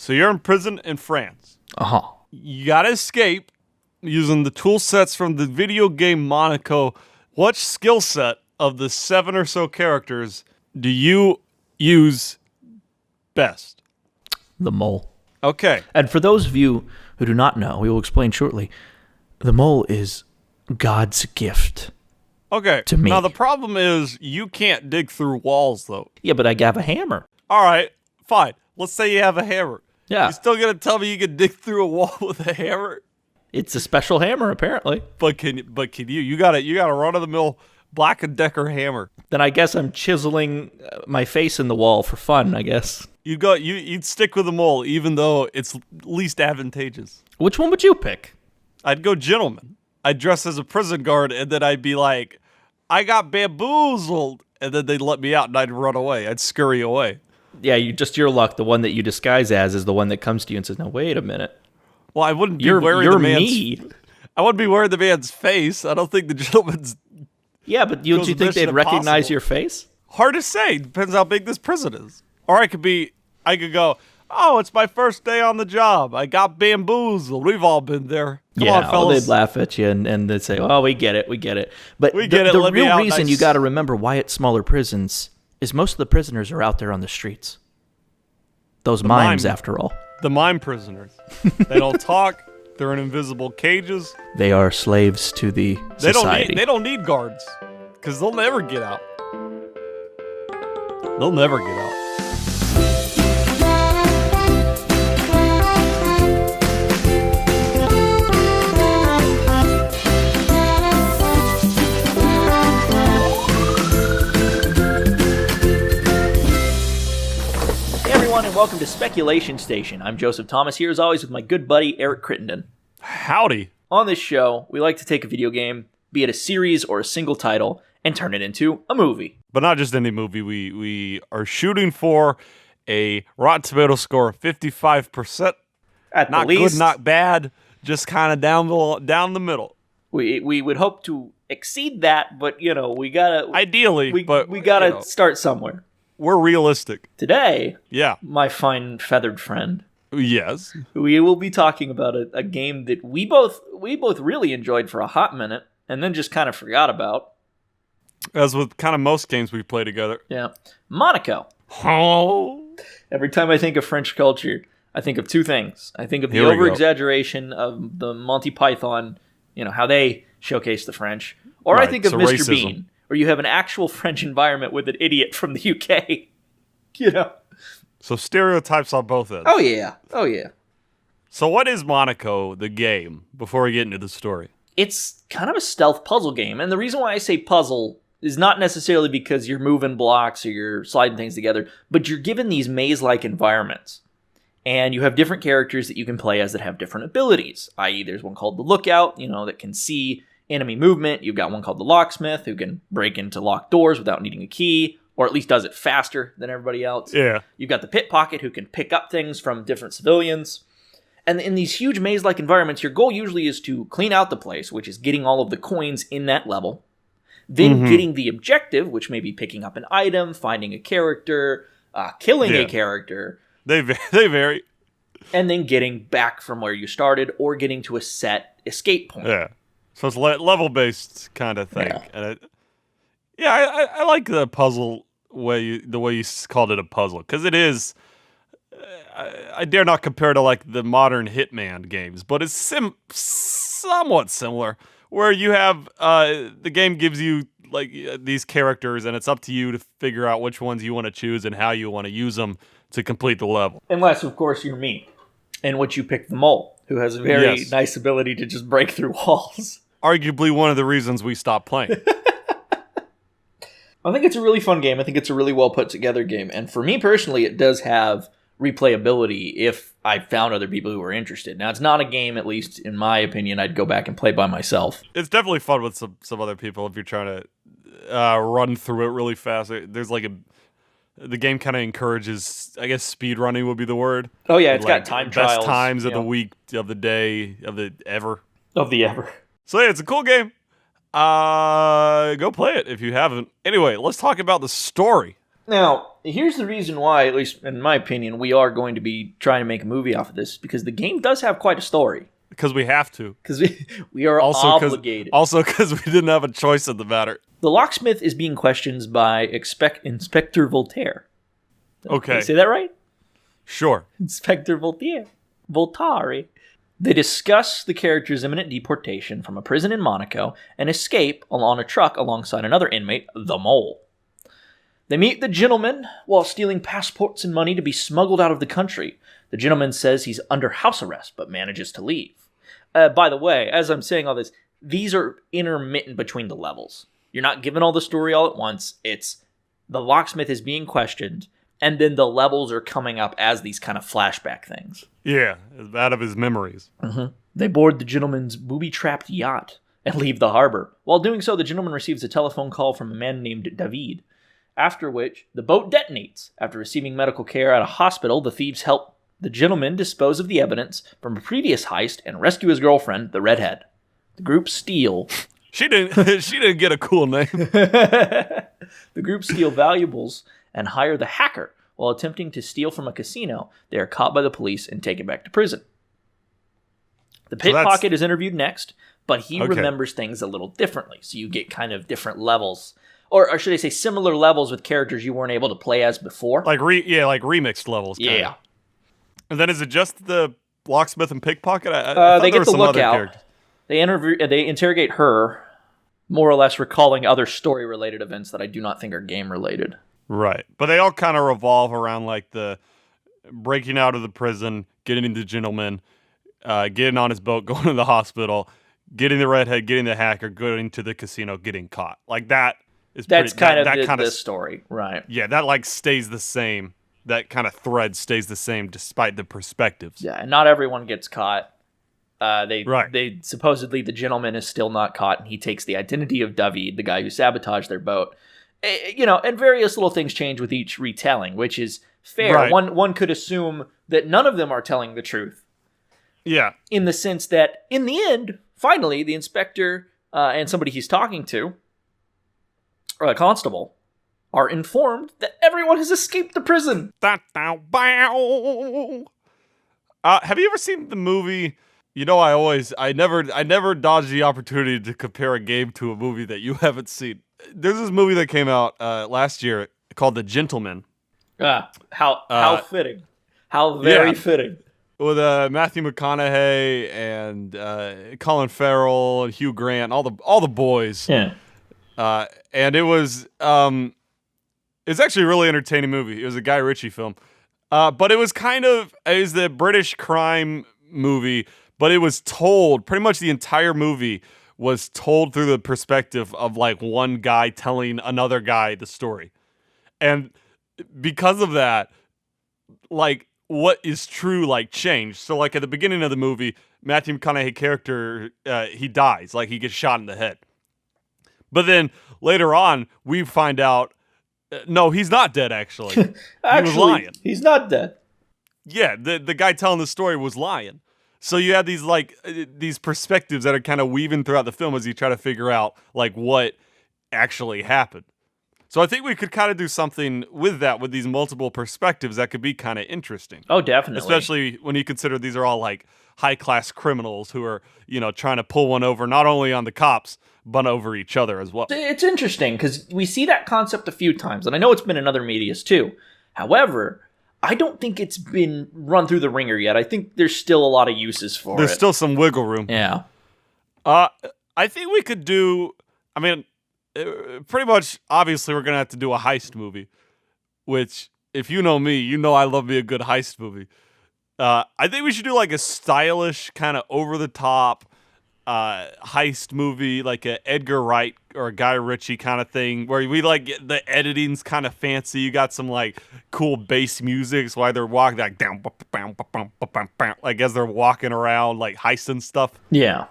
So you're in prison in France. Uh-huh. You gotta escape using the tool sets from the video game Monaco. What skill set of the 7 or so characters do you use best? The mole. Okay. And for those of you who do not know, we will explain shortly, the mole is God's gift. Okay. To me. Now, the problem is you can't dig through walls, though. Yeah, but I have a hammer. All right. Fine. Let's say you have a hammer. Yeah. You still gonna tell me you can dig through a wall with a hammer? It's a special hammer, apparently. But can you? You got a run-of-the-mill Black & Decker hammer. Then I guess I'm chiseling my face in the wall for fun, I guess. You'd stick with the mole, even though it's least advantageous. Which one would you pick? I'd go gentleman. I'd dress as a prison guard, and then I'd be like, I got bamboozled. And then they'd let me out, and I'd run away. I'd scurry away. Yeah, your luck. The one that you disguise as is the one that comes to you and says, "No, wait a minute." Well, I wouldn't be wearing the man's... me. I wouldn't be wearing the man's face. I don't think the gentleman's... Yeah, but don't you think they'd recognize your face? Hard to say. Depends how big this prison is. Or I could go, oh, it's my first day on the job. I got bamboozled. We've all been there. Come on, fellas. They'd laugh at you and they'd say, "Oh, we get it. But the real reason you got to remember why it's smaller prisons is most of the prisoners are out there on the streets. Those mimes, after all. The mime prisoners. They don't talk. They're in invisible cages. They are slaves to the society. They don't need guards because they'll never get out. They'll never get out. And welcome to Speculation Station. I'm Joseph Thomas, here as always with my good buddy Eric Crittenden. Howdy. On this show, we like to take a video game, be it a series or a single title, and turn it into a movie. But not just any movie. We are shooting for a Rotten Tomato score of 55%. At not the least, good, not bad, just kind of down the middle. We would hope to exceed that, but we gotta ideally, we gotta start somewhere. We're realistic. Today, yeah, my fine feathered friend. Yes. We will be talking about a game that we both really enjoyed for a hot minute and then just kind of forgot about. As with kind of most games we play together. Yeah. Monaco. Oh. Every time I think of French culture, I think of two things. I think of the over-exaggeration of the Monty Python, how they showcase the French. Or I think of Mr. Racism. Bean, where you have an actual French environment with an idiot from the UK. So stereotypes on both ends. Oh, yeah. So what is Monaco, the game, before we get into the story? It's kind of a stealth puzzle game. And the reason why I say puzzle is not necessarily because you're moving blocks or you're sliding things together, but you're given these maze-like environments. And you have different characters that you can play as that have different abilities, i.e. there's one called the Lookout, that can see enemy movement. You've got one called the Locksmith, who can break into locked doors without needing a key, or at least does it faster than everybody else. Yeah. You've got the Pickpocket, who can pick up things from different civilians. And in these huge maze-like environments, your goal usually is to clean out the place, which is getting all of the coins in that level. Then getting the objective, which may be picking up an item, finding a character, killing a character. They vary. And then getting back from where you started or getting to a set escape point. Yeah. So it's level-based kind of thing. Yeah. I like the puzzle the way you called it a puzzle, because it is. I dare not compare to like the modern Hitman games, but it's somewhat similar, where you have the game gives you like these characters, and it's up to you to figure out which ones you want to choose and how you want to use them to complete the level. Unless, of course, you're me, in which you pick the mole, who has a very nice ability to just break through walls. Arguably one of the reasons we stopped playing. I think it's a really fun game. I think it's a really well put together game. And for me personally, it does have replayability if I found other people who were interested. Now, it's not a game, at least in my opinion, I'd go back and play by myself. It's definitely fun with some other people if you're trying to run through it really fast. There's like the game kind of encourages, I guess speed running would be the word. Oh yeah, it's got time trials. Best times of the week, of the day, of the ever. So yeah, it's a cool game. Go play it if you haven't. Anyway, let's talk about the story. Now, here's the reason why, at least in my opinion, we are going to be trying to make a movie off of this, because the game does have quite a story. Because we have to. Because we are obligated. Also because we didn't have a choice in the matter. The locksmith is being questioned by Inspector Voltaire. Okay. Did I say that right? Sure. Inspector Voltaire. Voltari. They discuss the character's imminent deportation from a prison in Monaco and escape on a truck alongside another inmate, the Mole. They meet the gentleman while stealing passports and money to be smuggled out of the country. The gentleman says he's under house arrest, but manages to leave. By the way, as I'm saying all this, these are intermittent between the levels. You're not given all the story all at once. It's the locksmith is being questioned, and then the levels are coming up as these kind of flashback things. Yeah, out of his memories. Mm-hmm. They board the gentleman's booby-trapped yacht and leave the harbor. While doing so, the gentleman receives a telephone call from a man named David, after which the boat detonates. After receiving medical care at a hospital, the thieves help the gentleman dispose of the evidence from a previous heist and rescue his girlfriend, the redhead. The group steal... She didn't get a cool name. The group steal valuables and hire the hacker. While attempting to steal from a casino, they are caught by the police and taken back to prison. The pickpocket is interviewed next, but he remembers things a little differently. So you get kind of different levels. Or should I say similar levels with characters you weren't able to play as before. Like remixed levels. Kinda. Yeah. And then is it just the locksmith and pickpocket? They get the lookout. They interrogate her, more or less recalling other story-related events that I do not think are game-related. Right. But they all kind of revolve around like the breaking out of the prison, getting the gentleman, getting on his boat, going to the hospital, getting the redhead, getting the hacker, going to the casino, getting caught. Like that is That's pretty, kind of the story, right? Yeah, that like stays the same. That kind of thread stays the same despite the perspectives. Yeah, and not everyone gets caught. Right. They supposedly the gentleman is still not caught, and he takes the identity of David, the guy who sabotaged their boat. And various little things change with each retelling, which is fair. Right. One could assume that none of them are telling the truth. Yeah. In the sense that, in the end, finally, the inspector and somebody he's talking to, or a constable, are informed that everyone has escaped the prison. Have you ever seen the movie? You know, I never dodge the opportunity to compare a game to a movie that you haven't seen. There's this movie that came out last year called The Gentleman. How fitting. How very fitting. With Matthew McConaughey and Colin Farrell and Hugh Grant, all the boys. Yeah. And it was it's actually a really entertaining movie. It was a Guy Ritchie film. But it was the British crime movie, but it was told, pretty much the entire movie was told through the perspective of like one guy telling another guy the story. And because of that, like what is true like changed. So like at the beginning of the movie, Matthew McConaughey character, he dies, like he gets shot in the head. But then later on, we find out, no, he's not dead actually. He was lying. He's not dead. Yeah, the guy telling the story was lying. So you have these perspectives that are kind of weaving throughout the film as you try to figure out like what actually happened. So I think we could kind of do something with that, with these multiple perspectives that could be kind of interesting. Oh, definitely. Especially when you consider these are all like high-class criminals who are, trying to pull one over not only on the cops, but over each other as well. It's interesting because we see that concept a few times, and I know it's been in other medias too. However, I don't think it's been run through the ringer yet. I think there's still a lot of uses for it. There's still some wiggle room. Yeah. I think we could do, pretty much, obviously, we're going to have to do a heist movie, which, if you know me, you know I love me a good heist movie. I think we should do like a stylish, kind of over-the-top heist movie, like a Edgar Wright or a Guy Ritchie kind of thing, where we like the editing's kind of fancy. You got some like cool bass music while they're walking, like down, like as they're walking around, like heisting stuff. Yeah,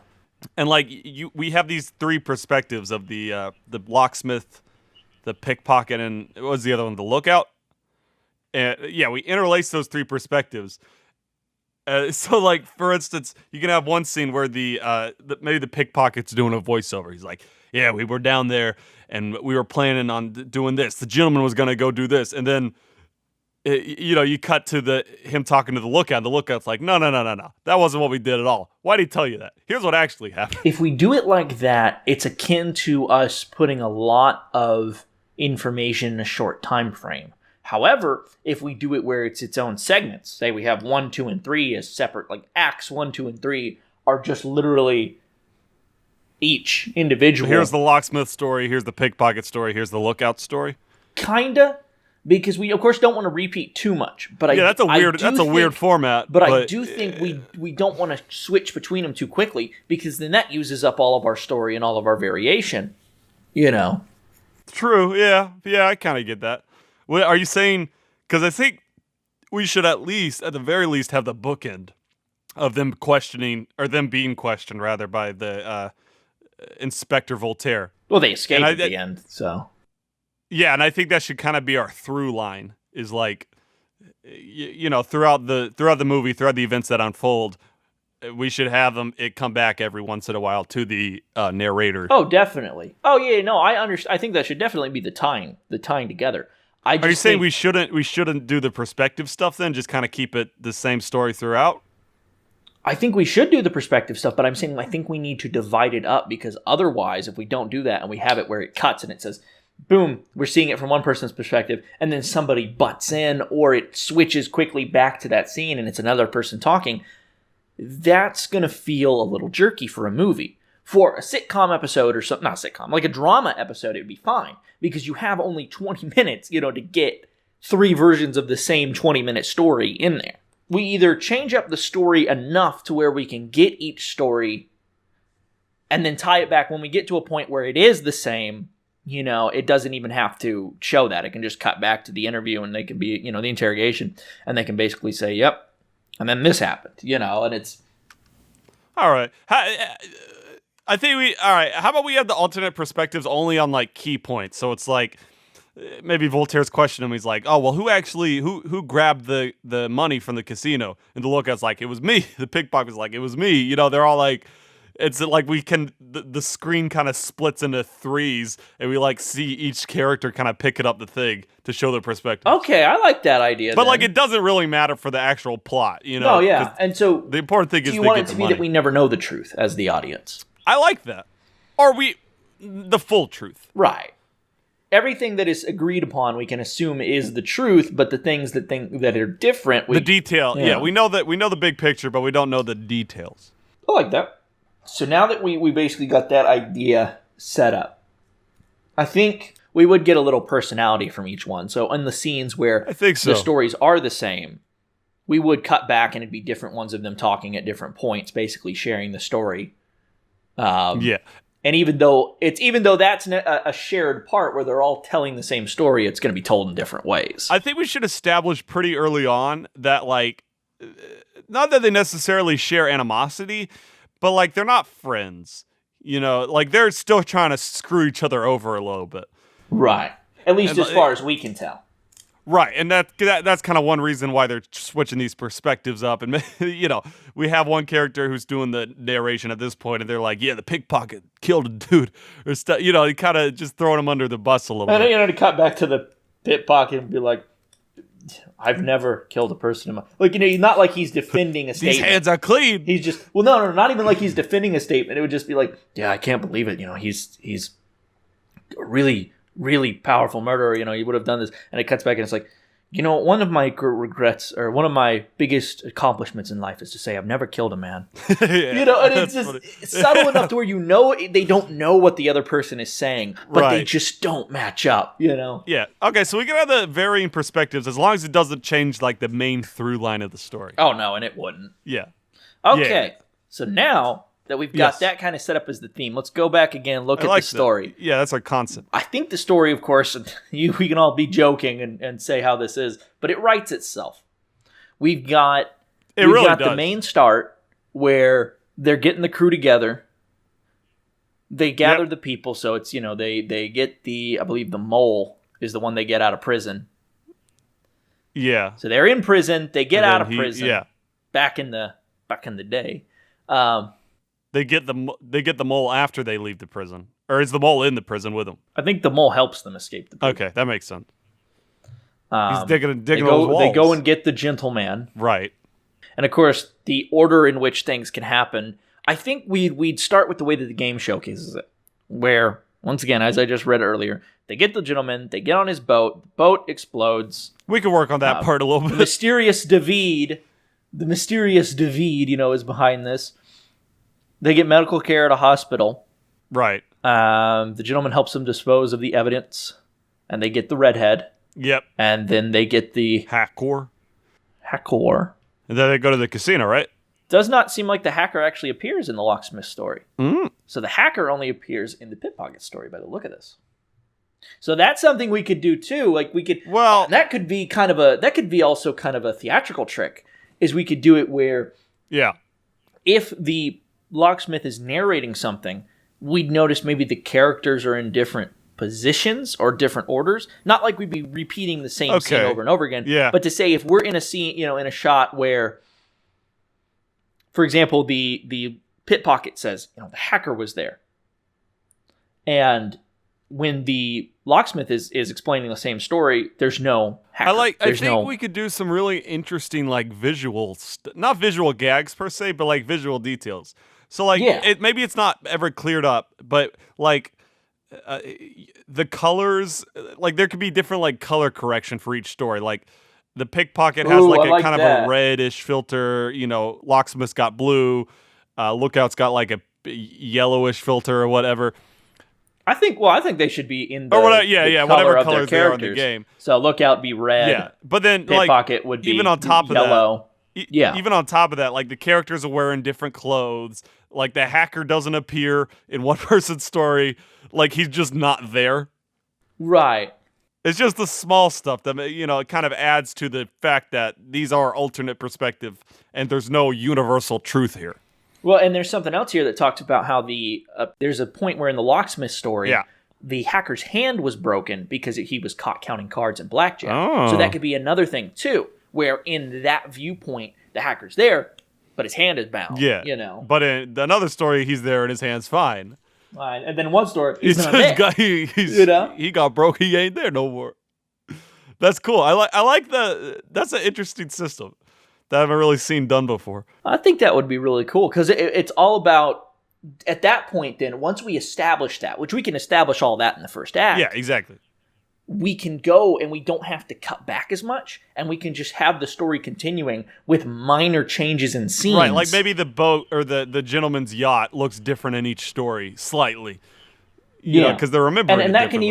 and like we have these three perspectives of the locksmith, the pickpocket, and what was the other one? The lookout. And yeah, we interlace those three perspectives. So, like, for instance, you can have one scene where maybe the pickpocket's doing a voiceover. He's like, yeah, we were down there and we were planning on doing this. The gentleman was going to go do this. And then, you cut to him talking to the lookout. The lookout's like, no. That wasn't what we did at all. Why did he tell you that? Here's what actually happened. If we do it like that, it's akin to us putting a lot of information in a short time frame. However, if we do it where it's its own segments, say we have 1, 2, and 3 as separate, like acts 1, 2, and 3 are just literally each individual. Here's the locksmith story, here's the pickpocket story, here's the lookout story. Kinda, because we of course don't want to repeat too much. But that's a weird format. But I do think we don't want to switch between them too quickly, because then that uses up all of our story and all of our variation. True. Yeah, I kind of get that. What are you saying? Because I think we should at the very least, have the bookend of them questioning, or them being questioned rather, by the Inspector Voltaire. Well, they escape at the end, so. Yeah, and I think that should kind of be our through line. Is like, throughout the movie, throughout the events that unfold, we should have it come back every once in a while to the narrator. Oh, definitely. Oh yeah, no, I understand. I think that should definitely be the tying together. Are you saying we shouldn't do the perspective stuff then? Just kind of keep it the same story throughout? I think we should do the perspective stuff, but I'm saying I think we need to divide it up, because otherwise, if we don't do that and we have it where it cuts and it says, boom, we're seeing it from one person's perspective, and then somebody butts in, or it switches quickly back to that scene and it's another person talking, that's going to feel a little jerky for a movie. For a sitcom episode or something, not sitcom, like a drama episode, it would be fine, because you have only 20 minutes, to get 3 versions of the same 20-minute story in there. We either change up the story enough to where we can get each story and then tie it back when we get to a point where it is the same. It doesn't even have to show that. It can just cut back to the interview, and they can be, the interrogation, and they can basically say, yep, and then this happened, and it's... All right. I think all right, how about we have the alternate perspectives only on, like, key points? So it's like, maybe Voltaire's questioning him. He's like, oh, well, who grabbed the money from the casino? And the lookout's like, it was me. The pickpocket's like, it was me. They're all like, it's like we can, the screen kind of splits into 3s, and we like see each character kind of picking up the thing to show their perspective. Okay, I like that idea. But like, it doesn't really matter for the actual plot, Oh yeah, and so the important thing is you want it to be that we never know the truth as the audience. I like that. Or the full truth. Right. Everything that is agreed upon, we can assume is the truth, but the things that are different, the detail. Yeah, we know the big picture, but we don't know the details. I like that. So now that we basically got that idea set up, I think we would get a little personality from each one. So in the scenes where I think so, the stories are the same, we would cut back and it'd be different ones of them talking at different points, basically sharing the story. Yeah. And even though that's a shared part where they're all telling the same story, it's going to be told in different ways. I think we should establish pretty early on that, like, not that they necessarily share animosity, but like they're not friends. Like they're still trying to screw each other over a little bit. Right. At least as far as we can tell. Right, and that's kind of one reason why they're switching these perspectives up. And we have one character who's doing the narration at this point, and they're like, "Yeah, the pickpocket killed a dude," or stuff. Kind of just throwing him under the bus a little bit. And to cut back to the pickpocket and be like, "I've never killed a person in my..." Like, not like he's defending a statement. These hands are clean. He's just no, not even like he's defending a statement. It would just be like, "Yeah, I can't believe it. He's a really, really powerful murderer. He would have done this." And it cuts back and it's like, one of my regrets, or one of my biggest accomplishments in life, is to say I've never killed a man. Yeah, and it's just it's subtle enough to where they don't know what the other person is saying, but they just don't match up. Yeah. Okay, so we can have the varying perspectives as long as it doesn't change like the main through line of the story. Oh no, and it wouldn't. Yeah. Okay, yeah. So now that we've got that kind of set up as the theme, let's go back again, look at the story. Yeah, that's our concept. I think the story, of course, we can all be joking and say how this is, but it writes itself. We've got the main start where they're getting the crew together. They gather the people, so it's, they get I believe the mole is the one they get out of prison. Yeah. So they're in prison, they get out of prison. Yeah. Back in the day. They get the mole after they leave the prison, or is the mole in the prison with them? I think the mole helps them escape the prison. Okay, that makes sense. He's digging those walls. They go and get the gentleman. Right. And of course, the order in which things can happen, I think we'd start with the way that the game showcases it. Where, once again, as I just read earlier, they get the gentleman, they get on his boat, the boat explodes. We can work on that part a little bit. The mysterious David, is behind this. They get medical care at a hospital. Right. The gentleman helps them dispose of the evidence, and they get the redhead. Yep. And then they get the hacker. And then they go to the casino, right? Does not seem like the hacker actually appears in the locksmith story. Mm. So the hacker only appears in the pickpocket story by the look of this. So that's something we could do too. Like we could, that could be also kind of a theatrical trick. Is we could do it where, if the locksmith is narrating something, we'd notice maybe the characters are in different positions or different orders. Not like we'd be repeating the same scene over and over again. Yeah. But to say if we're in a scene, in a shot where, for example, the pickpocket says, the hacker was there. And when the locksmith is explaining the same story, there's no hacker. I think we could do some really interesting visuals, not visual gags per se, but visual details. So maybe it's not ever cleared up, but the colors, there could be different color correction for each story. The pickpocket has a kind of a reddish filter. Locksmith's got blue. Lookout's got a yellowish filter or whatever. I think they should be in the whatever colors they are in the game. So Lookout be red. Yeah, but then pickpocket would be even on top yellow. of that. Even on top of that, the characters are wearing different clothes. The hacker doesn't appear in one person's story. He's just not there. Right. It's just the small stuff that, it kind of adds to the fact that these are alternate perspective and there's no universal truth here. Well, and there's something else here that talks about how there's a point where in the locksmith story, the hacker's hand was broken because he was caught counting cards and blackjack. Oh. So that could be another thing too, where in that viewpoint, the hacker's there, but his hand is bound. Yeah. But in another story, he's there and his hand's fine. And then one story, he's not there. He got broke. He ain't there no more. That's cool. I like that's an interesting system that I haven't really seen done before. I think that would be really cool because it's all about, at that point then, once we establish that, which we can establish all that in the first act. Yeah, exactly. We can go and we don't have to cut back as much and we can just have the story continuing with minor changes in scenes. Right, maybe the boat or the gentleman's yacht looks different in each story, slightly. Because they're remembering and that can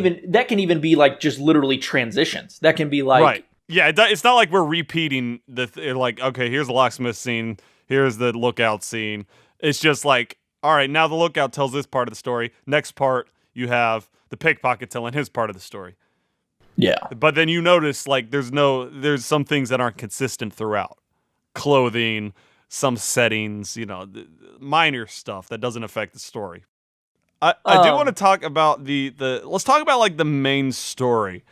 even be just literally transitions. That can be right. Yeah, it's not like we're repeating okay, here's the locksmith scene, here's the lookout scene. It's just all right, now the lookout tells this part of the story. Next part, you have the pickpocket telling his part of the story. Yeah. But then you notice there's some things that aren't consistent throughout. Clothing, some settings, minor stuff that doesn't affect the story. I do want to talk about let's talk about the main story.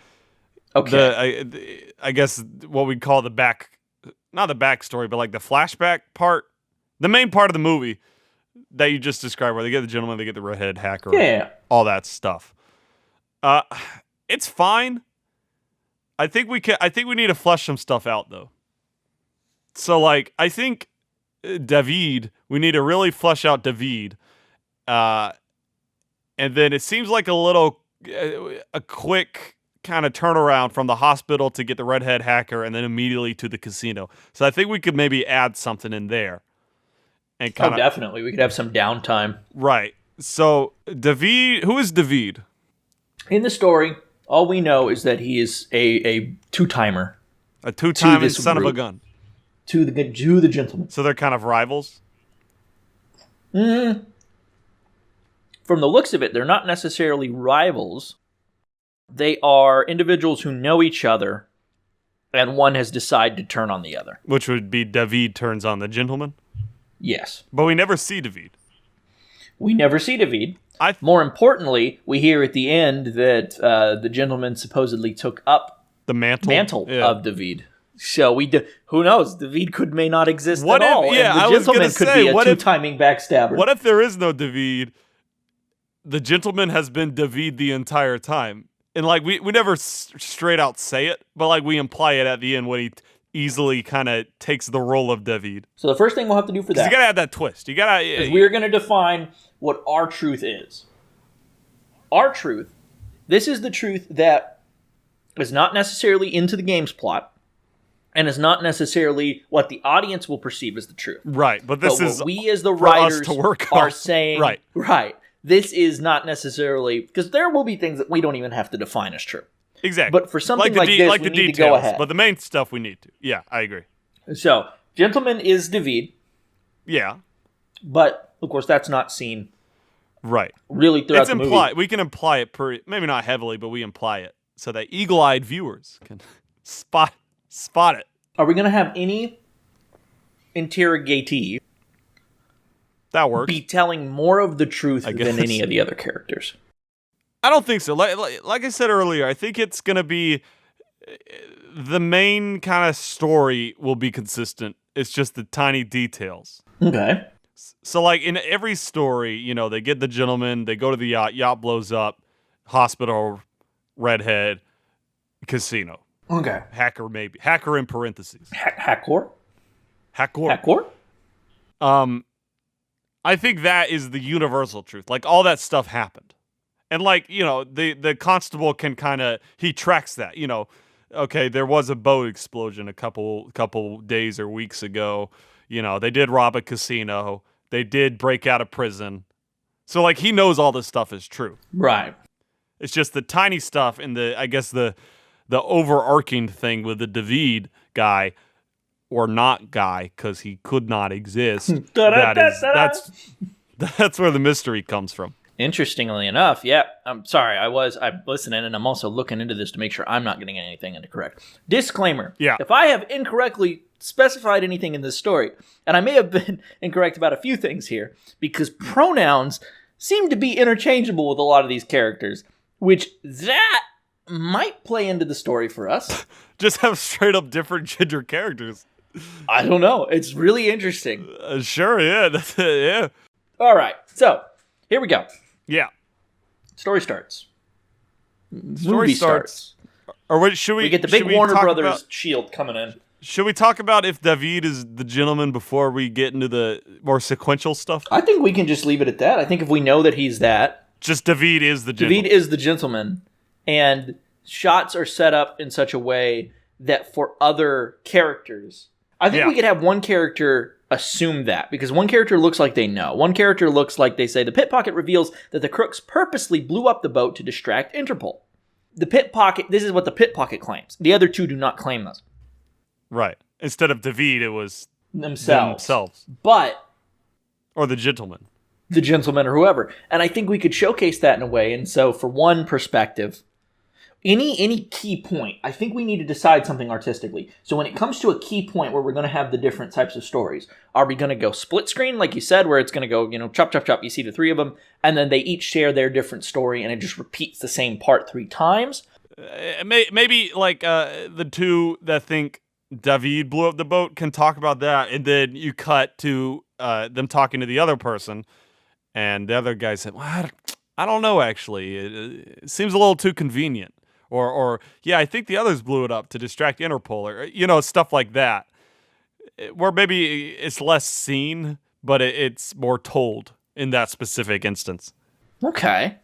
Okay. I guess what we call not the backstory, but the flashback part, the main part of the movie that you just described, where they get the gentleman, they get the redhead hacker, all that stuff. It's fine. I think we need to flesh some stuff out though. So I think David, we need to really flesh out David, and then it seems like a quick kind of turnaround from the hospital to get the redhead hacker and then immediately to the casino. So I think we could maybe add something in there. And definitely. We could have some downtime. Right. So David, who is David? In the story, all we know is that he is a two-timer. A two-timing son of a gun. To the gentleman. So they're kind of rivals? Mm-hmm. From the looks of it, they're not necessarily rivals. They are individuals who know each other, and one has decided to turn on the other. Which would be David turns on the gentleman? Yes. But we never see David. We never see David. More importantly, we hear at the end that the gentleman supposedly took up the mantle of David. So who knows? David may not exist What at if- all. yeah, and I the was gonna gentleman could say, be a what if- two-timing backstabber. What if there is no David? The gentleman has been David the entire time. And, like, we never straight out say it, but, like, we imply it at the end when he easily kind of takes the role of David. So the first thing we'll have to do for that, you gotta add that twist. You gotta... is we're going to define what our truth is. Our truth, this is the truth that is not necessarily into the game's plot, and is not necessarily what the audience will perceive as the truth. Right, but this is what we as the for us writers to work are on. saying. Right. This is not necessarily, because there will be things that we don't even have to define as true. Exactly. But for something like this, we need to go ahead. But the main stuff we need to. Yeah, I agree. So, gentleman is David, Yeah, but of course that's not seen right. really throughout It's the movie. implied. We can imply it maybe not heavily, but we imply it so that eagle-eyed viewers can spot it. Are we going to have any interrogatee That works. be telling more of the truth I than guess. any of the other characters? I don't think so. Like I said earlier, I think it's going to be the main kind of story will be consistent. It's just the tiny details. Okay. So, like, in every story, you know, they get the gentleman, they go to the yacht blows up, hospital, redhead, casino. Okay. Hacker, maybe. Hacker in parentheses. Hackor? Hacker. Hackor? I think that is the universal truth. Like, all that stuff happened. And, like, you know, the constable can kind of, he tracks that, you know. Okay, there was a boat explosion a couple days or weeks ago. You know, they did rob a casino. They did break out of prison. So, like, he knows all this stuff is true. Right. It's just the tiny stuff and I guess the overarching thing with the David guy, or not guy, because he could not exist. That's where the mystery comes from. Interestingly enough, yeah, I'm sorry, I'm listening, and I'm also looking into this to make sure I'm not getting anything incorrect. Disclaimer. Yeah. If I have incorrectly specified anything in this story, and I may have been incorrect about a few things here, because pronouns seem to be interchangeable with a lot of these characters, which that might play into the story for us. Just have straight up different gender characters. I don't know. It's really interesting. Sure, yeah. That's it, yeah. All right, so here we go. Yeah. Story starts. Story Movie starts. Or what, should we We get the big should we Warner talk Brothers about- shield coming in. Should we talk about if David is the gentleman before we get into the more sequential stuff? I think we can just leave it at that. I think if we know that he's that, Just David is the gentleman. David is the gentleman, and shots are set up in such a way that for other characters, I think we could have one character assume that, because one character looks like they know. One character looks like they say, the pickpocket reveals that the crooks purposely blew up the boat to distract Interpol. The pickpocket, this is what the pickpocket claims. The other two do not claim this. Right. Instead of David, it was Themselves. But or the gentleman. the gentleman or whoever. And I think we could showcase that in a way. And so for one perspective, any key point, I think we need to decide something artistically. So when it comes to a key point where we're going to have the different types of stories, are we going to go split screen, like you said, where it's going to go, you know, chop, chop, chop, you see the three of them, and then they each share their different story, and it just repeats the same part 3 times? Maybe like the two that think David blew up the boat can talk about that, and then you cut to them talking to the other person, and the other guy said, well, I don't know, actually. It seems a little too convenient. Or yeah, I think the others blew it up to distract Interpol, or, you know, stuff like that. Where maybe it's less seen, but it's more told in that specific instance. Okay.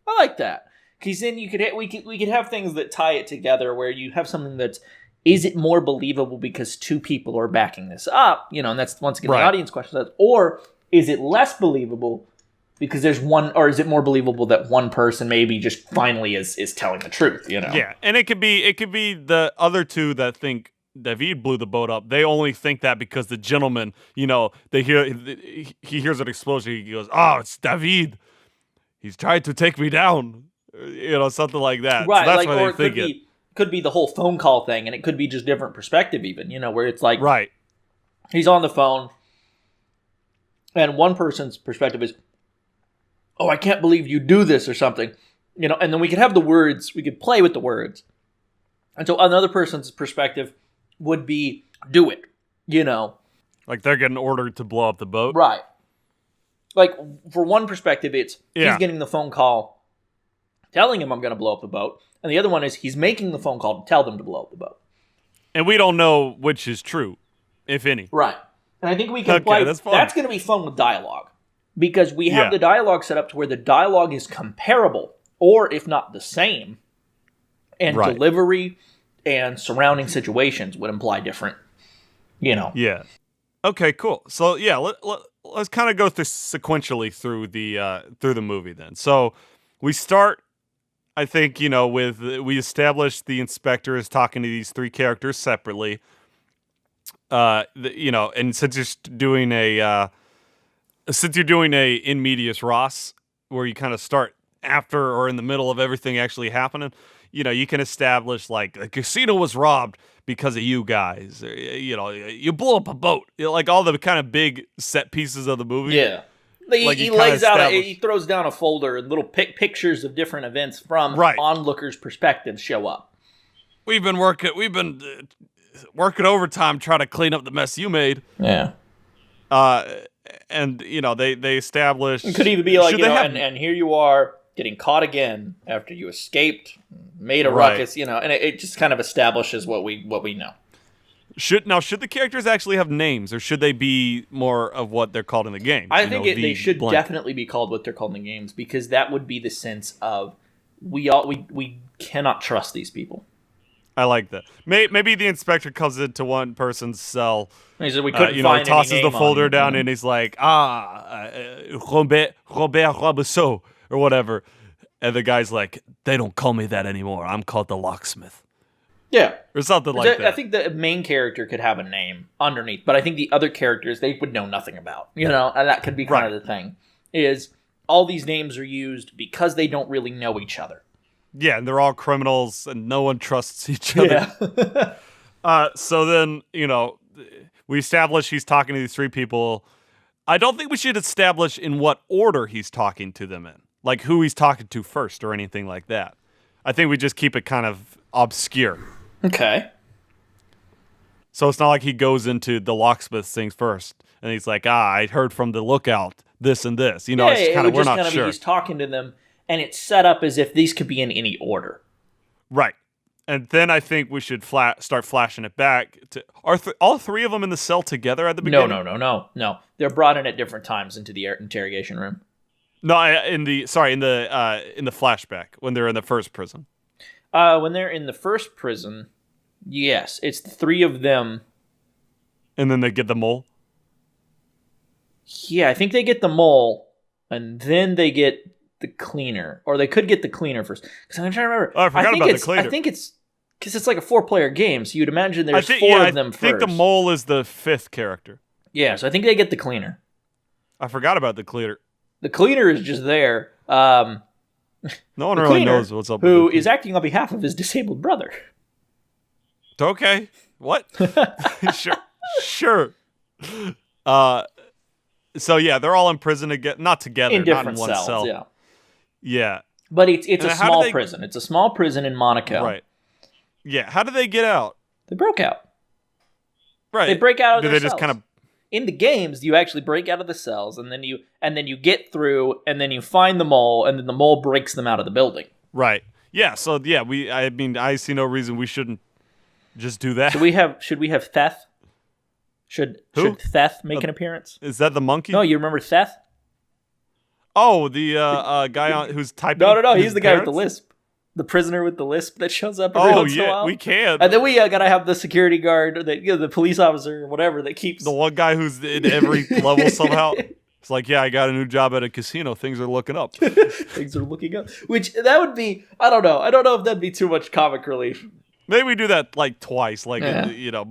I like that. Because then we could have things that tie it together, where you have something that's, is it more believable because 2 people are backing this up? You know, and that's, once again, Right. the audience question. Or is it less believable because there's one, or is it more believable that one person maybe just finally is telling the truth, you know? Yeah, and it could be the other two that think David blew the boat up. They only think that because the gentleman, you know, he hears an explosion, he goes, "Oh, it's David. He's trying to take me down." You know, something like that. Right, So that's like, why or they it think could be the whole phone call thing, and it could be just different perspective even, you know, where it's like, right. he's on the phone, and one person's perspective is, "Oh, I can't believe you do this," or something, you know, and then we could have the words, we could play with the words. And so another person's perspective would be do it, Like they're getting ordered to blow up the boat. Right. Like, for one perspective, it's he's getting the phone call telling him I'm going to blow up the boat. And the other one is he's making the phone call to tell them to blow up the boat. And we don't know which is true, if any. Right. And I think we can play... That's going to be fun with dialogue. Because we have the dialogue set up to where the dialogue is comparable, or if not the same. And delivery and surrounding situations would imply different, Yeah. Okay, cool. So, yeah, let's kind of go through sequentially through the movie then. So, we start, I think, we establish the inspector is talking to these three characters separately. And since you're doing a in medias res, where you kind of start after or in the middle of everything actually happening, you can establish like the casino was robbed because of you guys. You blew up a boat. Like all the kind of big set pieces of the movie. Yeah. He lays out, he throws down a folder and little pictures of different events from onlookers' perspectives show up. We've been working overtime trying to clean up the mess you made. Yeah. And they establish. It could even be like, and here you are getting caught again after you escaped, made a ruckus, and it just kind of establishes what we know. Should the characters actually have names, or should they be more of what they're called in the game? I think they should definitely be called what they're called in the games, because that would be the sense of we cannot trust these people. I like that. Maybe the inspector comes into one person's cell. He said we couldn't find he tosses the folder down, and he's like, Robert Rousseau, or whatever. And the guy's like, they don't call me that anymore. I'm called the locksmith. Yeah. Or something like that. I think the main character could have a name underneath, but I think the other characters, they would know nothing about, and that could be kind of the thing, is all these names are used because they don't really know each other. Yeah, and they're all criminals, and no one trusts each other. Yeah. So then, we establish he's talking to these three people. I don't think we should establish in what order he's talking to them in, like who he's talking to first or anything like that. I think we just keep it kind of obscure. Okay. So it's not like he goes into the locksmith things first, and he's like, I heard from the lookout this and this. It's kind of, we're not sure. He's talking to them, and it's set up as if these could be in any order. Right. And then I think we should start flashing it back to all three of them in the cell together at the beginning. No. They're brought in at different times into the interrogation room. No, in the flashback when they're in the first prison. When they're in the first prison, yes, it's the three of them. And then they get the mole? Yeah, I think they get the mole, and then they get the cleaner. Or they could get the cleaner first. Because I'm trying to remember. Oh, I forgot about the cleaner. I think it's... Because it's like a 4-player game, so you'd imagine there's four of them first. I think the mole is the fifth character. Yeah, so I think they get the cleaner. I forgot about the cleaner. The cleaner is just there. No one really knows what's up with who is acting on behalf of his disabled brother. Okay. What? Sure. So yeah, they're all in prison again, not together, in different not in one cells, cell. Yeah. But it's a small prison. It's a small prison in Monaco. Right. Yeah. How did they get out? They broke out. Right. They break out of their cells. Just kind of... In the games, you actually break out of the cells, and then you get through, and then you find the mole, and then the mole breaks them out of the building. Right. Yeah. So yeah, I see no reason we shouldn't just do that. Should we have Theth? Should Theth make an appearance? Is that the monkey? No, you remember Theth? Oh, the guy who's typing. No. He's the guy with the lisp. The prisoner with the lisp that shows up every once in a while. We can. And then we gotta have the security guard, the police officer or whatever that keeps... The one guy who's in every level somehow. It's like, yeah, I got a new job at a casino. Things are looking up. Things are looking up. Which, that would be... I don't know. I don't know if that'd be too much comic relief. Maybe we do that like twice, but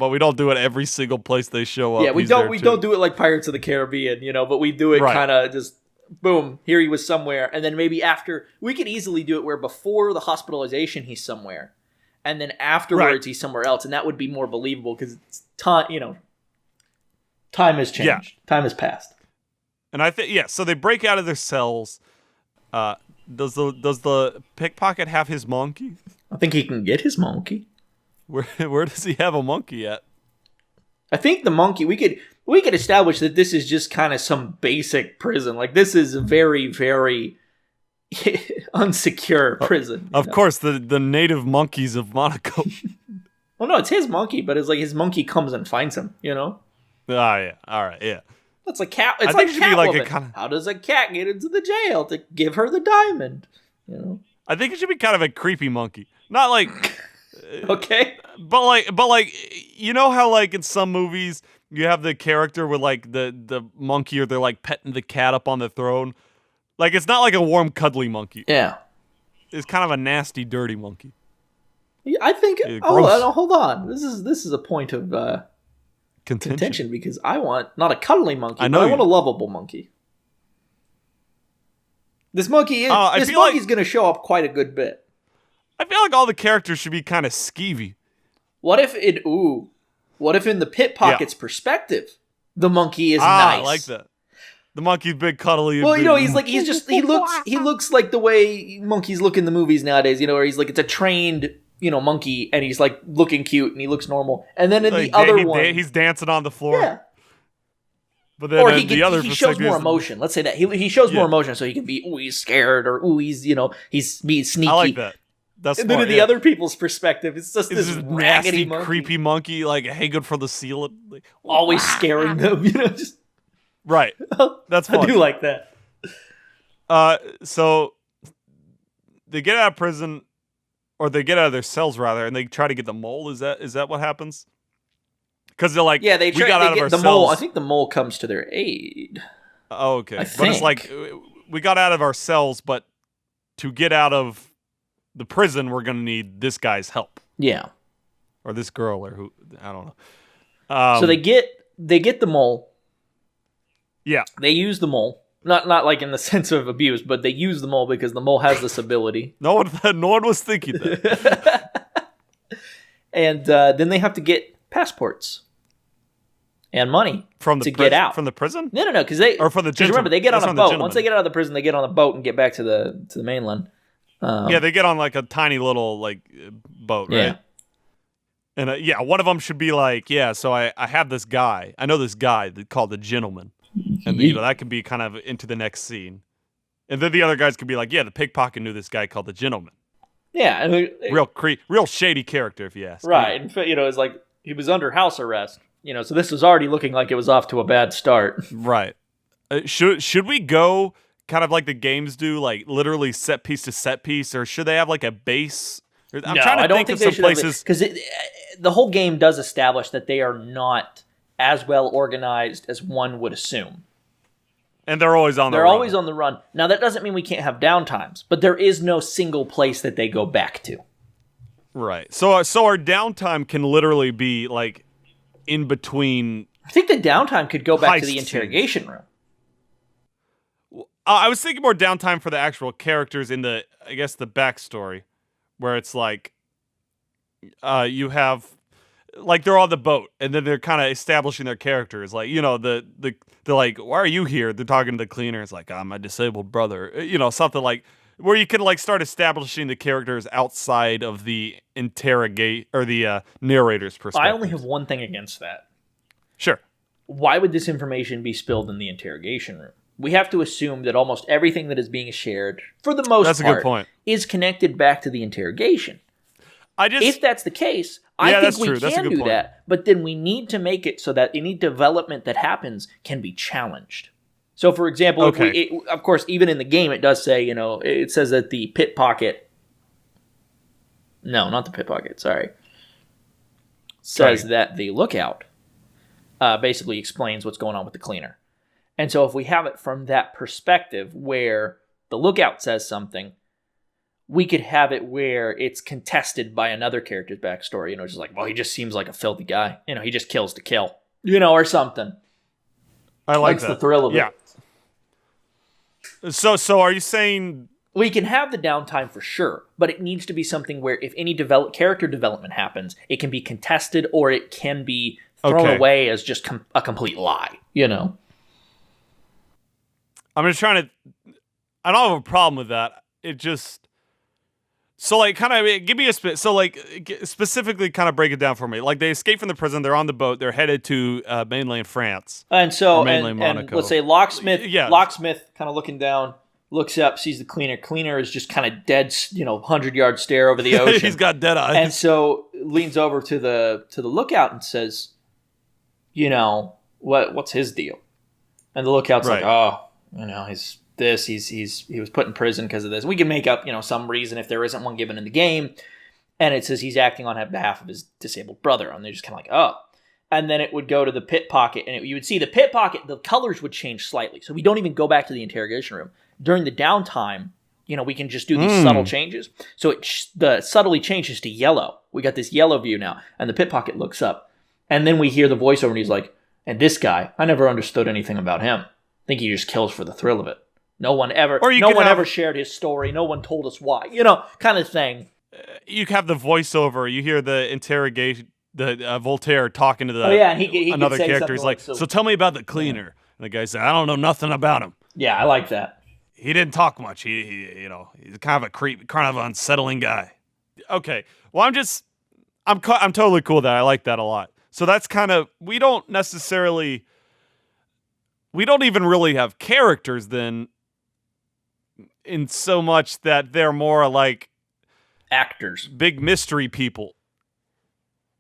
we don't do it every single place they show up. Yeah, we don't do it like Pirates of the Caribbean, but we do it kind of just... Boom, here he was somewhere. And then maybe after, we could easily do it where before the hospitalization he's somewhere. And then afterwards he's somewhere else. And that would be more believable because it's time, time has changed. Yeah. Time has passed. And I think, so they break out of their cells. Does the pickpocket have his monkey? I think he can get his monkey. Where does he have a monkey at? I think the monkey, we could establish that this is just kind of some basic prison. Like, this is a very, very unsecure prison. Of course, the native monkeys of Monaco. Well, no, it's his monkey, but it's like his monkey comes and finds him, you know? Ah, yeah. All right, yeah. It's like cat. It's I like think it should be like a Catwoman. kinda- How does a cat get into the jail to give her the diamond? You know? I think it should be kind of a creepy monkey. Not like... Okay. But like, you know how like in some movies you have the character with like the monkey or they're like petting the cat up on the throne? Like, it's not like a warm, cuddly monkey. Yeah. It's kind of a nasty, dirty monkey. I think. Hold on. This is a point of Contention. because I want not a cuddly monkey, I know but I you- want a lovable monkey. This monkey is. I This feel monkey's like- going to show up quite a good bit. I feel like all the characters should be kind of skeevy. What if in the pickpocket's perspective, the monkey is nice? I like that. The monkey's big, cuddly. Well, big, you know, he looks like the way monkeys look in the movies nowadays. You know, where he's like, it's a trained, you know, monkey, and he's like looking cute and he looks normal. And then in like, the other one, he's dancing on the floor. yeah. But then Or the other he shows more perspective is- emotion. Let's say that he shows more Yeah. emotion, so he can be he's scared or he's he's being sneaky. I like that. That's And then smart, in the other people's perspective, it's just It's this this raggedy nasty, monkey, creepy monkey, like hanging from the ceiling. Like, always scaring them. You know, just right. That's I fun. do like that. So they get out of prison, or they get out of their cells rather, and they try to get the mole. Is that what happens? Because they're like, Yeah, they we got out of get our the cells. mole. I think the mole comes to their aid. Oh, okay. I But it's like think. we got out of our cells, but to get out of the prison, we're gonna need this guy's help, Yeah. or this girl, or who, I don't know. So they get the mole. Yeah. They use the mole. Not like in the sense of abuse, but they use the mole because the mole has this ability. No one was thinking that. And then they have to get passports and money From the to get out. from the prison, No, because they or from the because remember gentleman? they get on That's a from the boat. gentleman. Once they get out of the prison, they get on a boat and get back to the mainland. Yeah, they get on like a tiny little like boat, right? Yeah. And yeah, one of them should be like, yeah. So I have this guy. I know this guy called the gentleman, and you know that could be kind of into the next scene. And then the other guys could be like, yeah, the pickpocket knew this guy called the gentleman. Yeah, and Real shady character, if you ask. right. And it's like he was under house arrest. So this was already looking like it was off to a bad start. Right. Should we go kind of like the games do, like literally set piece to set piece, or should they have like a base? I'm trying to I don't think of they some should places. because the whole game does establish that they are not as well organized as one would assume. And they're always on the They're run. always on the run. Now that doesn't mean we can't have downtimes, but there is no single place that they go back to. Right. So our downtime can literally be like in between. I think the downtime could go back to the Heist interrogation room. I was thinking more downtime for the actual characters in the, I guess, the backstory, where it's like, you have, like they're on the boat, and then they're kind of establishing their characters. Like, they're like, why are you here? They're talking to the cleaner. It's like, I'm my disabled brother. Something like where you can like start establishing the characters outside of the narrator's perspective. I only have one thing against that. Sure. Why would this information be spilled in the interrogation room? We have to assume that almost everything that is being shared, for the most That's a part, good point. is connected back to the interrogation. If that's the case, I that's think true. we That's a can good do point. that, but then we need to make it so that any development that happens can be challenged. So, for example, Okay. of course, even in the game, it does say, it says that the pickpocket. No, not the pickpocket. Sorry. Says that the lookout basically explains what's going on with the cleaner. And so if we have it from that perspective where the lookout says something, we could have it where it's contested by another character's backstory. Just like, well, he just seems like a filthy guy. He just kills to kill. Or something. I like That's that. the thrill of it. So are you saying We can have the downtime for sure, but it needs to be something where if any character development happens, it can be contested or it can be thrown away as just a complete lie, I'm just trying to... I don't have a problem with that. It just... So, like, kind of give me specifically kind of break it down for me. Like, they escape from the prison. They're on the boat. They're headed to mainland France. And so, or mainland and Monaco. let's say Locksmith, Yeah. Locksmith kind of looking down, looks up, sees the cleaner. Cleaner is just kind of dead, 100-yard stare over the ocean. He's got dead eyes. And so leans over to the lookout and says, what's his deal? And the lookout's like, oh, he's this, he was put in prison because of this. We can make up, some reason if there isn't one given in the game. And it says he's acting on behalf of his disabled brother. And they're just kind of like, oh. And then it would go to the pit pocket, and you would see the pit pocket, the colors would change slightly. So we don't even go back to the interrogation room. During the downtime, we can just do these subtle changes. So the subtly changes to yellow. We got this yellow view now, and the pit pocket looks up. And then we hear the voiceover, and he's like, and this guy, I never understood anything about him. I think he just kills for the thrill of it. No one ever shared his story. No one told us why, kind of thing. You have the voiceover. You hear the interrogation, the Voltaire talking to he another character. He's like, so tell me about the cleaner. And the guy said, I don't know nothing about him. Yeah, I like that. He didn't talk much. He's kind of a creep, kind of an unsettling guy. Okay. Well, I'm totally cool with that. I like that a lot. So that's kind of, we don't even really have characters then, in so much that they're more like actors, big mystery people.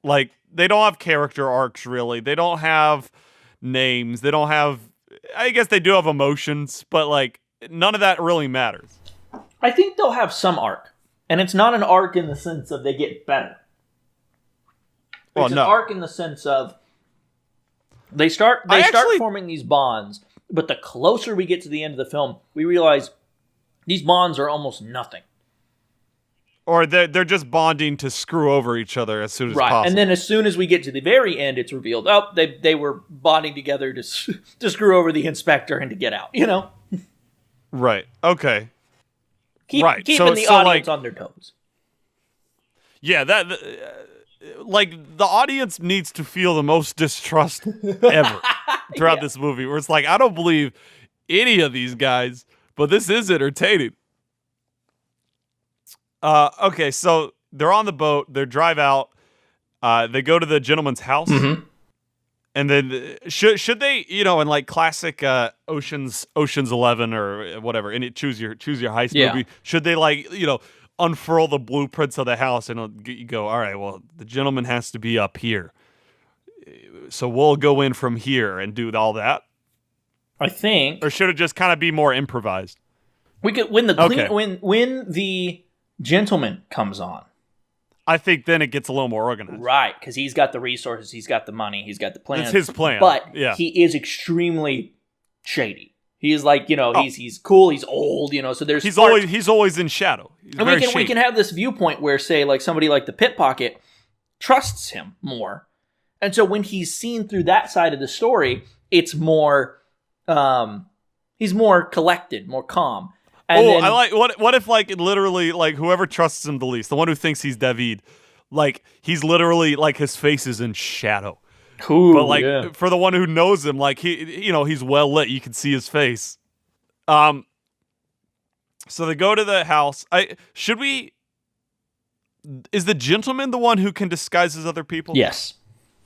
Like, they don't have character arcs, really. They don't have names. They don't have, I guess they do have emotions, but like, none of that really matters. I think they'll have some arc, and it's not an arc in the sense of they get better. It's an arc in the sense of they start forming these bonds, but the closer we get to the end of the film, we realize these bonds are almost nothing. Or they're just bonding to screw over each other as soon as possible. And then as soon as we get to the very end, it's revealed, they were bonding together to screw over the inspector and to get out, Right. Okay. Keeping the audience on their toes. Yeah, the audience needs to feel the most distrust ever throughout this movie, where it's like, I don't believe any of these guys, but this is entertaining. Okay, so they're on the boat, they drive out, they go to the gentleman's house, and then should they, in like classic Ocean's 11 or whatever, and choose your heist movie, should they unfurl the blueprints of the house and you go, all right, well, the gentleman has to be up here, so we'll go in from here and do all that? I think. Or should it just kind of be more improvised? We could when the gentleman comes on, I think then it gets a little more organized. Right, because he's got the resources, he's got the money, he's got the plan. It's his plan. But he is extremely shady. He is like, he's cool, he's old, so there's he's always in shadow. We can have this viewpoint where, say, like somebody like the Pit Pocket trusts him more. And so when he's seen through that side of the story, it's more he's more collected, more calm. And I like what if literally whoever trusts him the least, the one who thinks he's David, he's literally his face is in shadow. Ooh, but for the one who knows him, he's well lit, you can see his face. So they go to the house. Is the gentleman the one who can disguise as other people? Yes.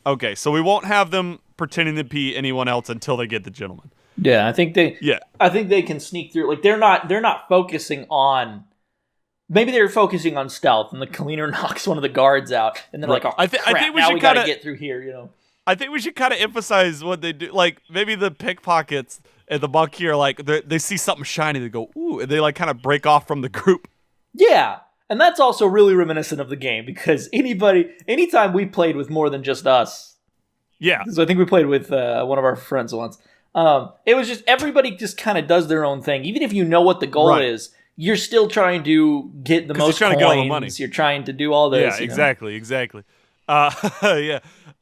Okay, so we won't have them pretending to be anyone else until they get the gentleman. Yeah, I think they can sneak through. They're not focusing on. Maybe they're focusing on stealth, and the cleaner knocks one of the guards out, and they're like, "Oh, I think we gotta get through here." I think we should kind of emphasize what they do. Maybe the pickpockets and the monkey are they see something shiny, they go, "Ooh," and they kind of break off from the group. Yeah, and that's also really reminiscent of the game, because anytime we played with more than just us. Yeah. So I think we played with one of our friends once. It was just everybody just kind of does their own thing. Even if you know what the goal is, you're still trying to get the most coins. Get all the money. You're trying to do all this. Yeah, exactly. Yeah.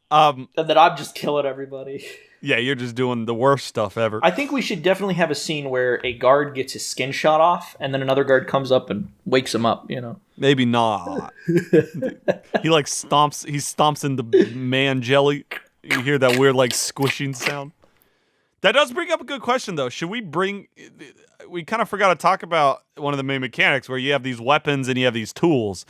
And then I'm just killing everybody. Yeah, you're just doing the worst stuff ever. I think we should definitely have a scene where a guard gets his skin shot off, and then another guard comes up and wakes him up. Maybe not. He stomps in the man jelly. You hear that weird squishing sound. That does bring up a good question, though. Should we bring... We kind of forgot to talk about one of the main mechanics where you have these weapons and you have these tools.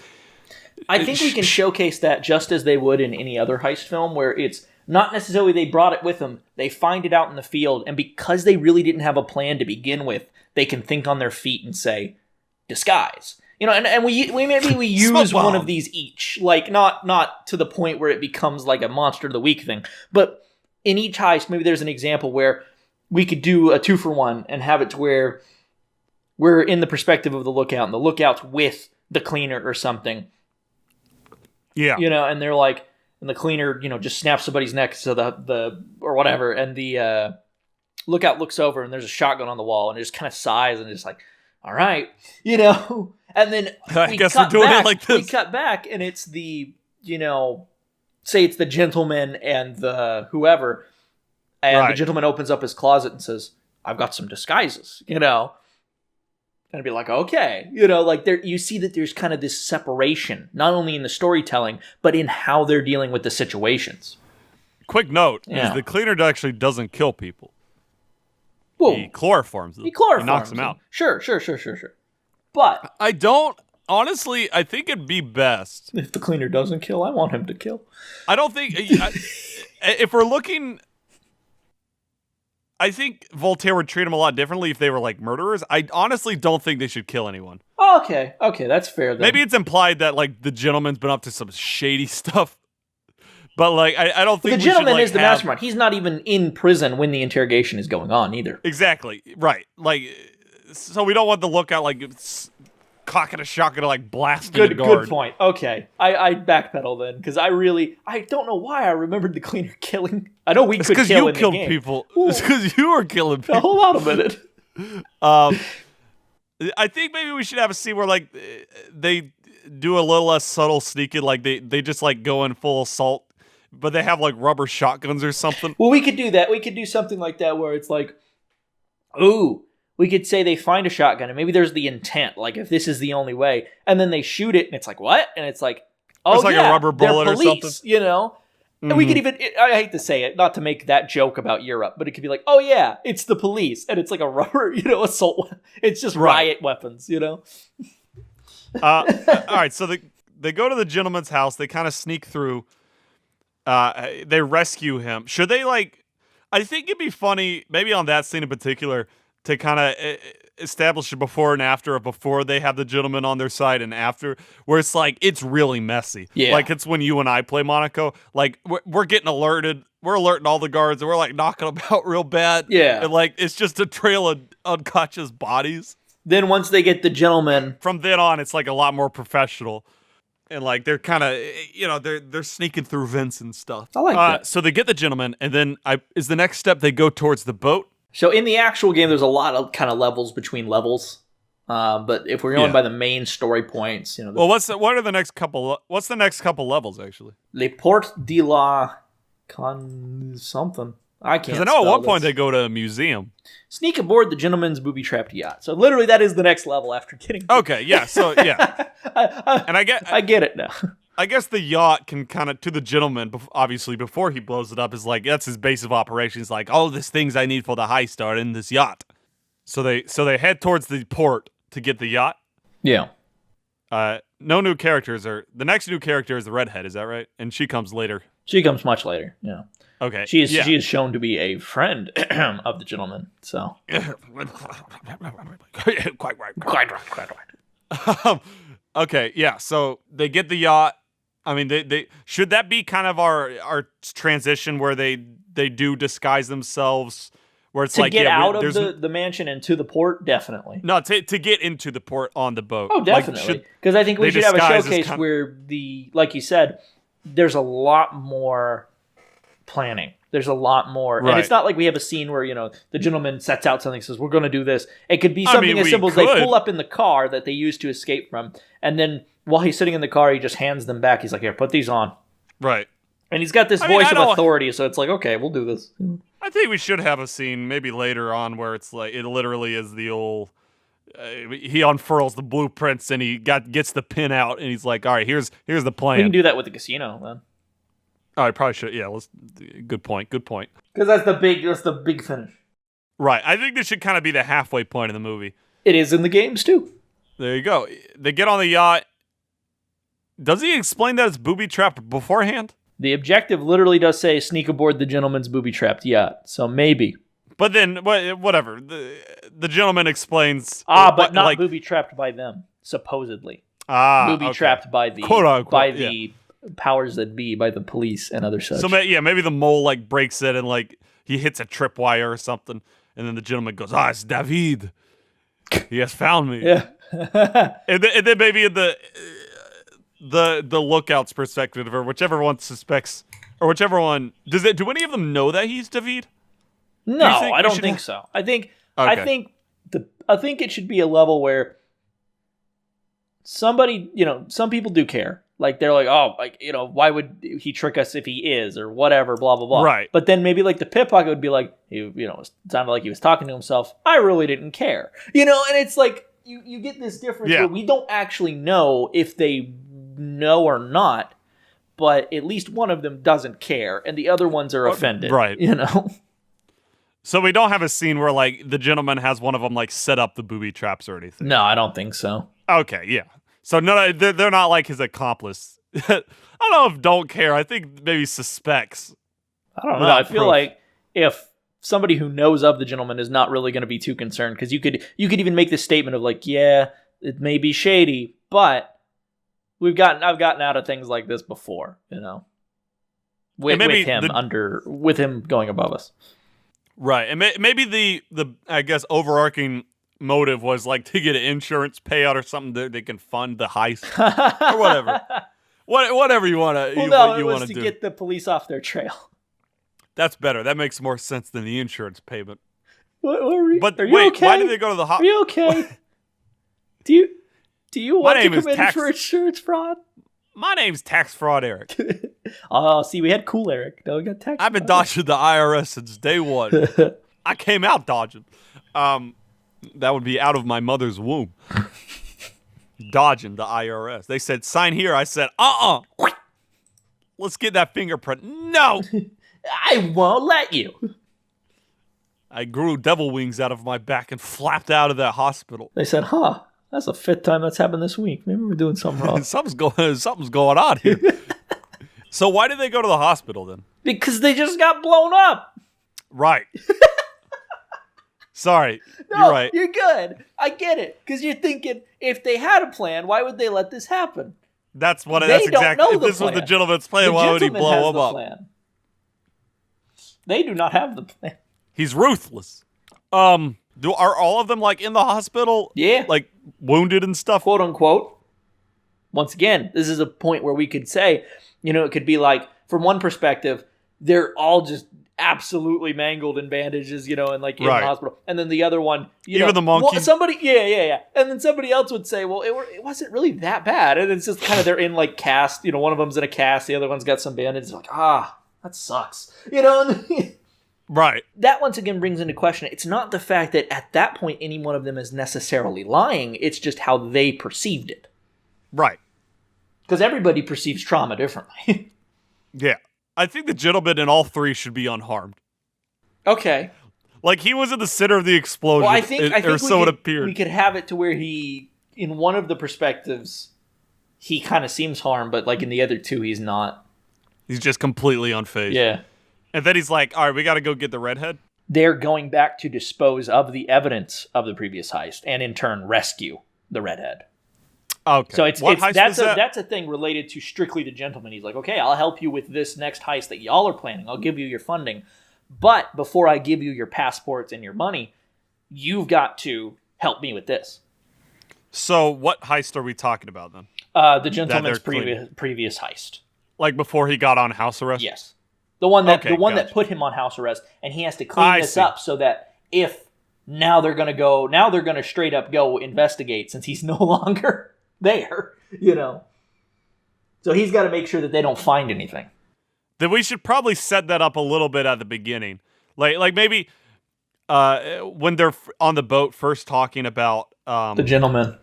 I think we can showcase that just as they would in any other heist film, where it's not necessarily they brought it with them. They find it out in the field, and because they really didn't have a plan to begin with, they can think on their feet and say, disguise. And we use one of these each. Like, not to the point where it becomes like a monster of the week thing, but in each heist, maybe there's an example where we could do a 2-for-1 and have it to where we're in the perspective of the lookout, and the lookout's with the cleaner or something. Yeah. And they're like, and the cleaner, just snaps somebody's neck, so the or whatever, and the lookout looks over and there's a shotgun on the wall, and it just kind of sighs and just like, all right, and then I guess we're doing it like this. We cut back, and it's the, say it's the gentleman and the whoever, and the gentleman opens up his closet and says, I've got some disguises, and I'd be like, okay, like there, you see that there's kind of this separation, not only in the storytelling, but in how they're dealing with the situations. Quick note is the cleaner actually doesn't kill people. Whoa. He chloroforms them. He knocks them out. Sure. But I think it'd be best. If the cleaner doesn't kill, I want him to kill. I don't think, if we're looking... I think Voltaire would treat them a lot differently if they were like murderers. I honestly don't think they should kill anyone. Oh, okay, that's fair then. Maybe it's implied that like the gentleman's been up to some shady stuff, but like I don't think the gentleman is the mastermind. He's not even in prison when the interrogation is going on either. Exactly right. Like, so we don't want the lookout like cocking a shotgun to like blast the guard. Good point. Okay, I backpedal then because I don't know why I remembered the cleaner killing. I know could kill in the game. People. It's because you were killing people. Hold on a minute. I think maybe we should have a scene where like they do a little less subtle sneaking, like they just like go in full assault, but they have like rubber shotguns or something. Well, we could do that. We could do something like that where it's like, ooh. We could say they find a shotgun, and maybe there's the intent, like if this is the only way, and then they shoot it, and it's like, what? And it's like, oh, it's like a rubber bullet or something. And we could even, I hate to say it, not to make that joke about Europe, but it could be like, oh yeah, it's the police, and it's like a rubber, assault. It's just riot weapons, All right, so they go to the gentleman's house. They kind of sneak through. They rescue him. Should they like? I think it'd be funny, maybe on that scene in particular, to kind of establish a before and after of before they have the gentleman on their side and after, where it's like, it's really messy. Yeah. Like, it's when you and I play Monaco. Like, we're getting alerted. We're alerting all the guards, and we're, like, knocking them out real bad. Yeah. And, like, it's just a trail of unconscious bodies. Then once they get the gentleman... From then on, it's, like, a lot more professional. And, like, they're kind of, they're sneaking through vents and stuff. I like that. So they get the gentleman, and then is the next step they go towards the boat? So in the actual game, there's a lot of kind of levels between levels. But if we're going by the main story points, well, what's the next couple levels actually? Les Portes de la Con something. I can't. Because I know at one point they go to a museum. Sneak aboard the gentleman's booby-trapped yacht. So literally, that is the next level after getting. Okay, yeah. So yeah, and I get it now. I guess the yacht can kind of, to the gentleman, obviously, before he blows it up, is like, that's his base of operations. Like, all these things I need for the heist are in this yacht. So they head towards the port to get the yacht. Yeah. No new characters the next new character is the redhead, is that right? And she comes later. She comes much later, yeah. Okay. She is shown to be a friend of the gentleman, so. Quite right. Okay, yeah, so they get the yacht. I mean, they should that be kind of our transition where they do disguise themselves, where it's to like get out of the mansion and to the port, definitely. No, to get into the port on the boat. Oh, definitely. Because I think we should have a showcase where like you said, there's a lot more planning. There's a lot more, and it's not like we have a scene where the gentleman sets out something, says we're going to do this. It could be something as simple as they pull up in the car that they used to escape from, and then while he's sitting in the car, he just hands them back. He's like, "Here, put these on." Right. And he's got this voice of authority, so it's like, okay, we'll do this. I think we should have a scene maybe later on where it's like it literally is the old. He unfurls the blueprints and he gets the pin out and he's like, "All right, here's the plan." We can do that with the casino, then. Oh, I probably should. Yeah, good point. Because that's the big finish. Right. I think this should kind of be the halfway point of the movie. It is in the games, too. There you go. They get on the yacht. Does he explain that it's booby-trapped beforehand? The objective literally does say sneak aboard the gentleman's booby-trapped yacht, so maybe. But then, whatever. The gentleman explains... but not booby-trapped by them, supposedly. Booby-trapped by the... Quote, unquote, by the powers that be, by the police and other such. So, maybe the mole, like, breaks it and, like, he hits a tripwire or something, and then the gentleman goes, it's David. He has found me. Yeah. and then maybe in the lookout's perspective, or whichever one suspects, or whichever one do any of them know that he's David? No, I don't think so. I think it should be a level where somebody, some people do care. Like they're like, why would he trick us if he is, or whatever, blah blah blah. Right. But then maybe like the pickpocket would be like, it sounded like he was talking to himself. I really didn't care, and it's like you get this difference where we don't actually know if they know or not, but at least one of them doesn't care, and the other ones are offended. Right. So we don't have a scene where like the gentleman has one of them like set up the booby traps or anything. No, I don't think so. Okay, yeah. So no, they're not like his accomplice. I don't know if don't care. I think maybe suspects. I don't know. I feel like if somebody who knows of the gentleman is not really going to be too concerned, because you could even make this statement of like, yeah, it may be shady, but I've gotten out of things like this before, with him going above us. Right, and maybe the I guess overarching motive was like to get an insurance payout or something that they can fund the heist or whatever. Whatever you want to it was to get the police off their trail. That's better. That makes more sense than the insurance payment. But are you wait, okay? why did they go to the Are you okay? Do you want to commit insurance fraud? My name's Tax Fraud Eric. Oh, see, we had Cool Eric. Now we got Tax. I've been dodging the IRS since day one. I came out dodging. That would be out of my mother's womb. Dodging the IRS. They said, sign here. I said, let's get that fingerprint. No! I won't let you. I grew devil wings out of my back and flapped out of that hospital. They said, that's the fifth time that's happened this week. Maybe we're doing something wrong. Something's going on here. So why did they go to the hospital then? Because they just got blown up. Right. Sorry. No, you're right. You're good. I get it. Because you're thinking, if they had a plan, why would they let this happen? That's exactly. If this was the gentleman's plan, why would he blow him up? Plan. They do not have the plan. He's ruthless. Are all of them like in the hospital? Yeah. Like wounded and stuff? Quote unquote. Once again, this is a point where we could say, it could be like, from one perspective, they're all just absolutely mangled in bandages, and like in the hospital. And then the other one, even the monkey. Somebody, yeah. And then somebody else would say, well, it wasn't really that bad. And it's just kind of, they're in like cast, one of them's in a cast, the other one's got some bandages. Like, that sucks. Right. That once again brings into question, it's not the fact that at that point any one of them is necessarily lying, it's just how they perceived it. Right. Because everybody perceives trauma differently. Yeah. I think the gentleman in all three should be unharmed. Okay. Like, he was in the center of the explosion. Well, I think it appeared. We could have it to where he, in one of the perspectives, he kind of seems harmed, but like in the other two, he's not. He's just completely unfazed. Yeah. And then he's like, all right, we got to go get the redhead. They're going back to dispose of the evidence of the previous heist and in turn rescue the redhead. Okay. So that's a thing related to strictly the gentleman. He's like, okay, I'll help you with this next heist that y'all are planning. I'll give you your funding. But before I give you your passports and your money, you've got to help me with this. So what heist are we talking about then? The gentleman's previous heist. Like before he got on house arrest? Yes. The one that put him on house arrest, and he has to clean this up so that if now they're going to straight up go investigate since he's no longer there, So he's got to make sure that they don't find anything. Then we should probably set that up a little bit at the beginning. Like maybe when they're on the boat first talking about the gentleman.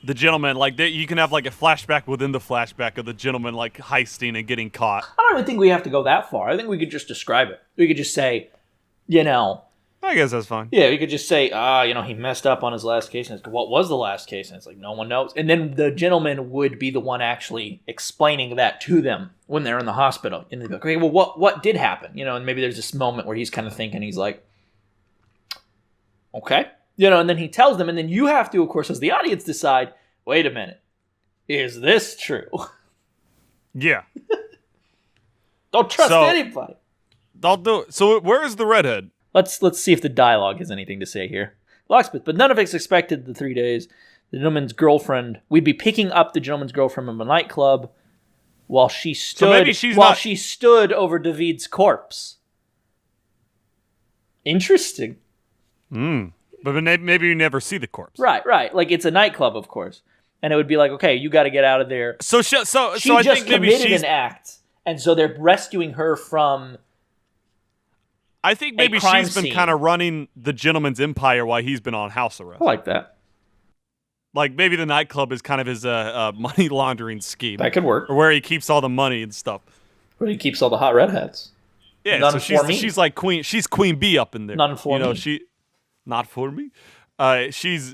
The gentleman, like you can have like a flashback within the flashback of the gentleman like heisting and getting caught. I don't even think we have to go that far. I think we could just describe it. We could just say, I guess that's fine. Yeah, we could just say, he messed up on his last case. And it's, what was the last case? And it's like, no one knows. And then the gentleman would be the one actually explaining that to them when they're in the hospital. And they'd be like, okay, well, what did happen? And maybe there's this moment where he's kind of thinking, he's like, okay. And then he tells them, and then you have to, of course, as the audience, decide, wait a minute, is this true? Yeah. Don't trust anybody. I'll do it. So where is the redhead? Let's see if the dialogue has anything to say here. Locksmith, but none of us expected the 3 days. The gentleman's girlfriend, we'd be picking up the gentleman's girlfriend from a nightclub while she stood she stood over David's corpse. Interesting. But maybe you never see the corpse. Right. Like, it's a nightclub, of course. And it would be like, okay, you got to get out of there. So I just think maybe committed an act, and so they're rescuing her from. I think maybe she's been kind of running the gentleman's empire while he's been on house arrest. I like that. Like, maybe the nightclub is kind of his money laundering scheme. That could work. Or where he keeps all the money and stuff. Where he keeps all the hot redheads. Yeah, None so for she's like queen. She's Queen Bee up in there. None for me. Not for me. She's,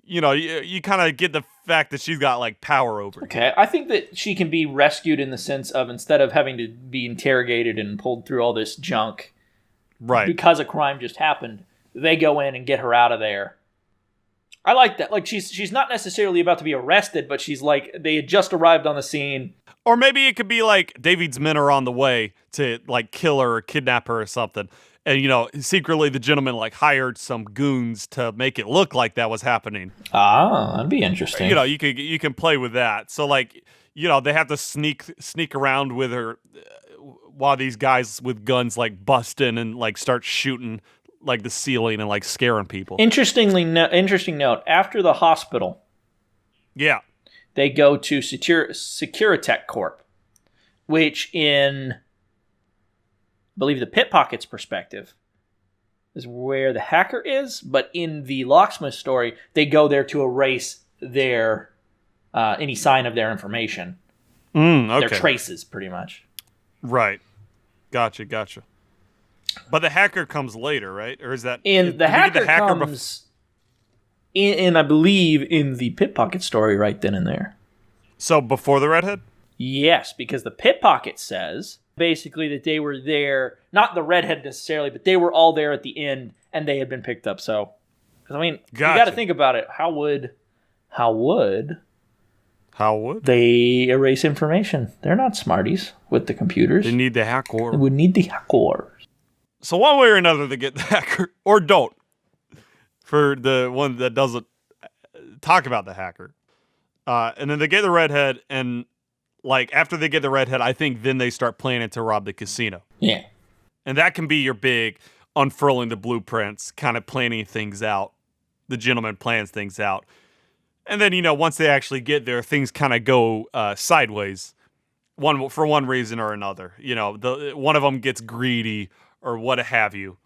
you kind of get the fact that she's got like power over. Okay, I think that she can be rescued in the sense of, instead of having to be interrogated and pulled through all this junk, right? Because a crime just happened, they go in and get her out of there. I like that. Like, she's not necessarily about to be arrested, but she's like, they had just arrived on the scene. Or maybe it could be like David's men are on the way to like kill her or kidnap her or something. And, secretly the gentleman like hired some goons to make it look like that was happening. Ah, that'd be interesting. You can play with that. So like, they have to sneak around with her while these guys with guns like bust in and like start shooting like the ceiling and like scaring people. Interesting note. After the hospital, yeah, they go to Securitech Corp, which in, I believe, the Pickpocket's perspective is where the hacker is, but in the Locksmith story, they go there to erase their any sign of their information. Okay. Their traces, pretty much. Right. Gotcha. But the hacker comes later, right? Or is that... The hacker comes in, I believe, in the Pickpocket story right then and there. So before the redhead? Yes, because the Pickpocket says basically that they were there, not the redhead necessarily, but they were all there at the end and they had been picked up. So, you got to think about it. How would they erase information? They're not smarties with the computers. They need the hacker. They would need the hacker. So one way or another, they get the hacker, or don't. For the one that doesn't talk about the hacker. And then they get the redhead, and like after they get the redhead, I think then they start planning to rob the casino. Yeah. And that can be your big unfurling the blueprints, kind of planning things out. The gentleman plans things out. And then, once they actually get there, things kind of go sideways. For one reason or another. One of them gets greedy or what have you.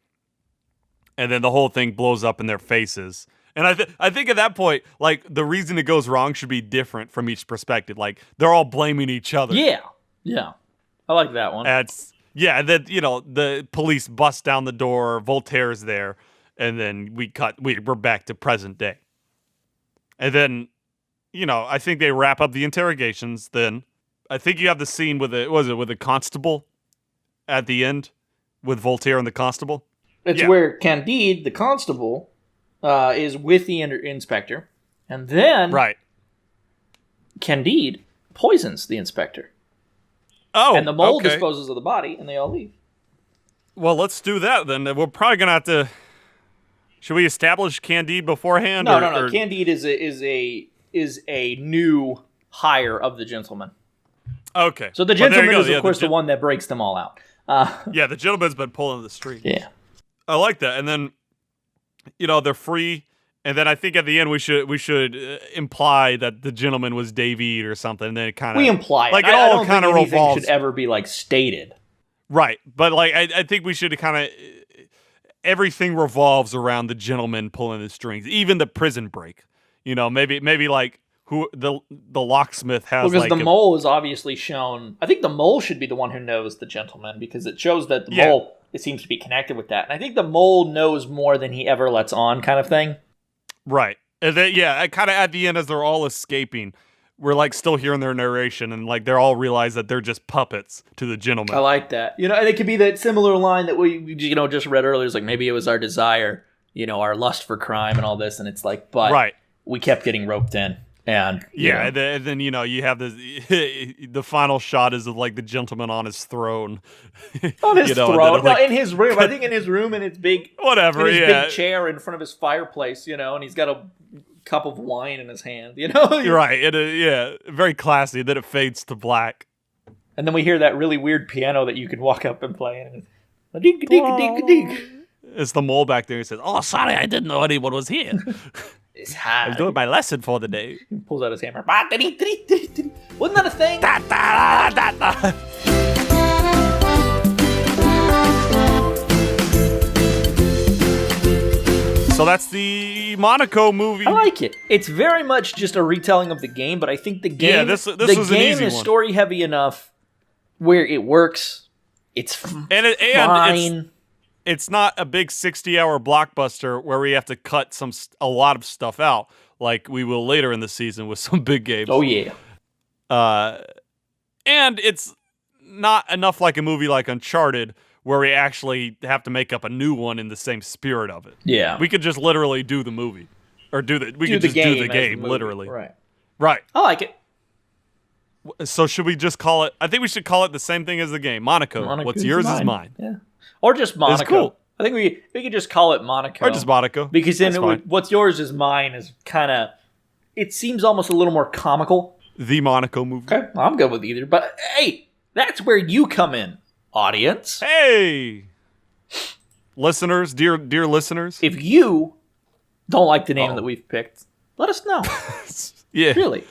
And then the whole thing blows up in their faces. And I think at that point, like, the reason it goes wrong should be different from each perspective. Like, they're all blaming each other. Yeah. I like that one. And then, the police bust down the door, Voltaire's there, and then we're back to present day. And then, I think they wrap up the interrogations. Then I think you have the scene with the constable at the end with Voltaire and the constable. It's where Candide, the constable, is with the inspector, and then Candide poisons the inspector. Oh, and the mole disposes of the body, and they all leave. Well, let's do that then. We're probably gonna have to. Should we establish Candide beforehand? No. Candide is a new hire of the gentleman. Okay. So the gentleman is, of course, the one that breaks them all out. The gentleman's been pulling the strings. Yeah. I like that. And then, they're free. And then I think at the end we should imply that the gentleman was David or something. And then it kind of... We imply it. Like, it all kind of revolves... Anything should ever be, like, stated. Right. But, like, I think we should kind of... Everything revolves around the gentleman pulling the strings. Even the prison break. Maybe like... Who the locksmith has because the mole is obviously shown. I think the mole should be the one who knows the gentleman because it shows that the mole it seems to be connected with that. And I think the mole knows more than he ever lets on, kind of thing. Right. And then, kind of at the end as they're all escaping, we're like still hearing their narration, and like they all realize that they're just puppets to the gentleman. I like that. And it could be that similar line that we just read earlier. It's like maybe it was our desire, our lust for crime and all this, and it's like, but we kept getting roped in. And and then you have this. The final shot is of like the gentleman on his throne. On his throne, no, in his room. I think in his room, in his big big chair in front of his fireplace. And he's got a cup of wine in his hand. You're right. Very classy. Then it fades to black, and then we hear that really weird piano that you can walk up and play. And it's ding ding ding ding. It's the mole back there. He says, "Oh, sorry, I didn't know anyone was here." I was doing my lesson for the day. He pulls out his hammer. Wasn't that a thing? So that's the Monaco movie. I like it. It's very much just a retelling of the game, but I think the game, this was an easy is one. Story heavy enough where it works. It's fine. It's not a big 60-hour blockbuster where we have to cut a lot of stuff out, like we will later in the season with some big games. Oh, yeah. And it's not enough like a movie like Uncharted, where we actually have to make up a new one in the same spirit of it. Yeah. We could just literally do the movie. Or do the game, literally. Right. I like it. So should we just call it... I think we should call it the same thing as the game. Monaco. What's yours is mine. Yeah. Or just Monaco. Cool. I think we could just call it Monaco. Or just Monaco. Because then what's yours is mine is kind of... It seems almost a little more comical. The Monaco movie. Okay, I'm good with either. But hey, that's where you come in, audience. Hey! Listeners, dear listeners. If you don't like the name that we've picked, let us know. Yeah. Really.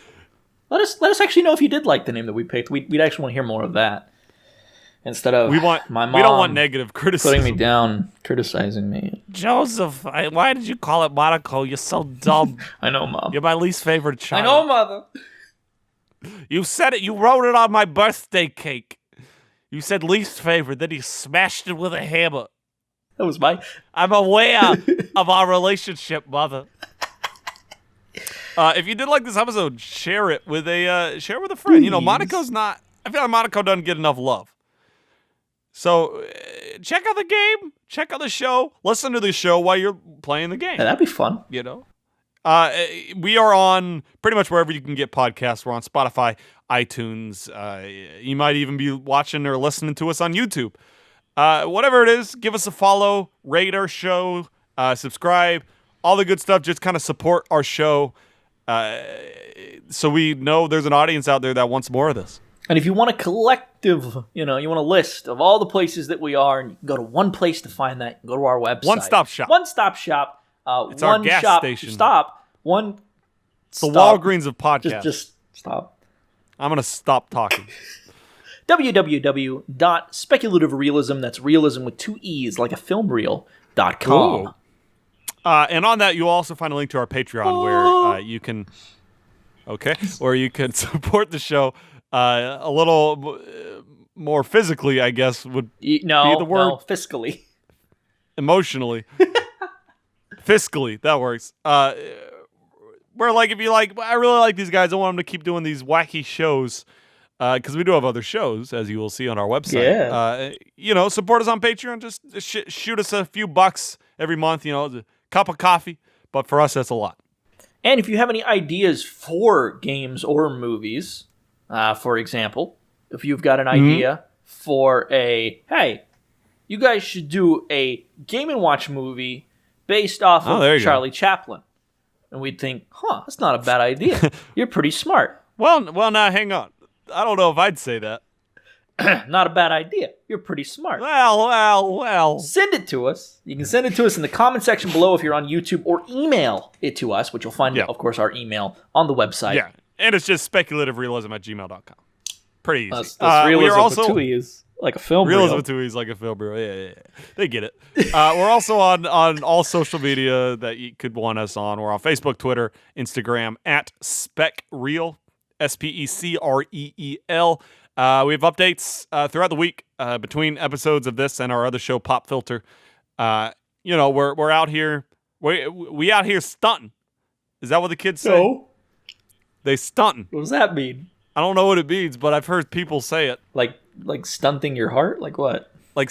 Let us actually know if you did like the name that we picked. We'd actually want to hear more of that. Instead of my mom, we don't want negative criticism. Putting me down, criticizing me. Joseph, why did you call it Monaco? You're so dumb. I know, Mom. You're my least favorite child. I know, Mother. You said it. You wrote it on my birthday cake. You said least favorite. Then you smashed it with a hammer. That was my... I'm aware of our relationship, Mother. If you did like this episode, share it with a friend. Please. Monaco's not... I feel like Monaco doesn't get enough love. So, check out the game, check out the show, listen to the show while you're playing the game. Yeah, that'd be fun. We are on pretty much wherever you can get podcasts. We're on Spotify, iTunes. You might even be watching or listening to us on YouTube. Whatever it is, give us a follow, rate our show, subscribe, all the good stuff. Just kind of support our show so we know there's an audience out there that wants more of this. And if you want a collective, you want a list of all the places that we are, and you can go to one place to find that, go to our website. One-stop shop. One-stop shop. It's our gas station. It's the Walgreens of podcasts. Just stop. I'm going to stop talking. www.speculativerealism, that's realism with 2 E's, like a film reel.com. And on that, you'll also find a link to our Patreon where you can... Okay. Or you can support the show a little more physically, I guess, would be the word. No, fiscally. Emotionally. Fiscally, that works. Where, like, if you like, I really like these guys, I want them to keep doing these wacky shows, because we do have other shows, as you will see on our website. Yeah. Support us on Patreon. Just shoot us a few bucks every month, a cup of coffee. But for us, that's a lot. And if you have any ideas for games or movies... for example, if you've got an idea for hey, you guys should do a Game & Watch movie based off of Charlie Chaplin. And we'd think, that's not a bad idea. You're pretty smart. Well, now, hang on. I don't know if I'd say that. Not a bad idea. You're pretty smart. Well. Send it to us. You can send it to us in the comment section below if you're on YouTube, or email it to us, which you'll find, of course, our email on the website. Yeah. And it's just speculativerealism@gmail.com. Pretty easy. That's realism with 2 E's, like a film reel. Realism with 2 E's, like a film reel. Yeah. They get it. We're also on all social media that you could want us on. We're on Facebook, Twitter, Instagram, @SpecReel, SpecReel. We have updates throughout the week. between episodes of this and our other show, Pop Filter, we're out here. We out here stunting. Is that what the kids say? No. They stunting. What does that mean? I don't know what it means, but I've heard people say it. Like stunting your heart? Like what? Like,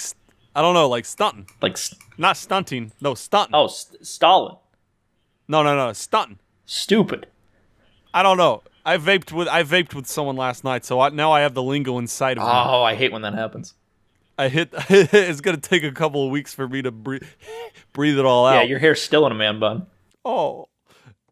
I don't know, like stunting. Like not stunting. No, stunting. Oh, Stalin. No, stunting. Stupid. I don't know. I vaped with someone last night, so now I have the lingo inside of me. Oh, I hate when that happens. It's gonna take a couple of weeks for me to breathe it all out. Yeah, your hair's still in a man bun. Oh.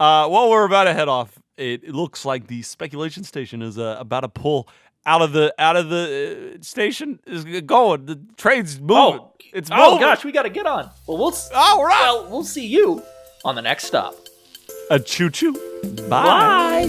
Well, we're about to head off. It looks like the speculation station is about to pull out of the station. Is going. The train's moving. It's moving. Oh gosh, we got to get on. Well, we'll see you on the next stop. A choo choo. Bye.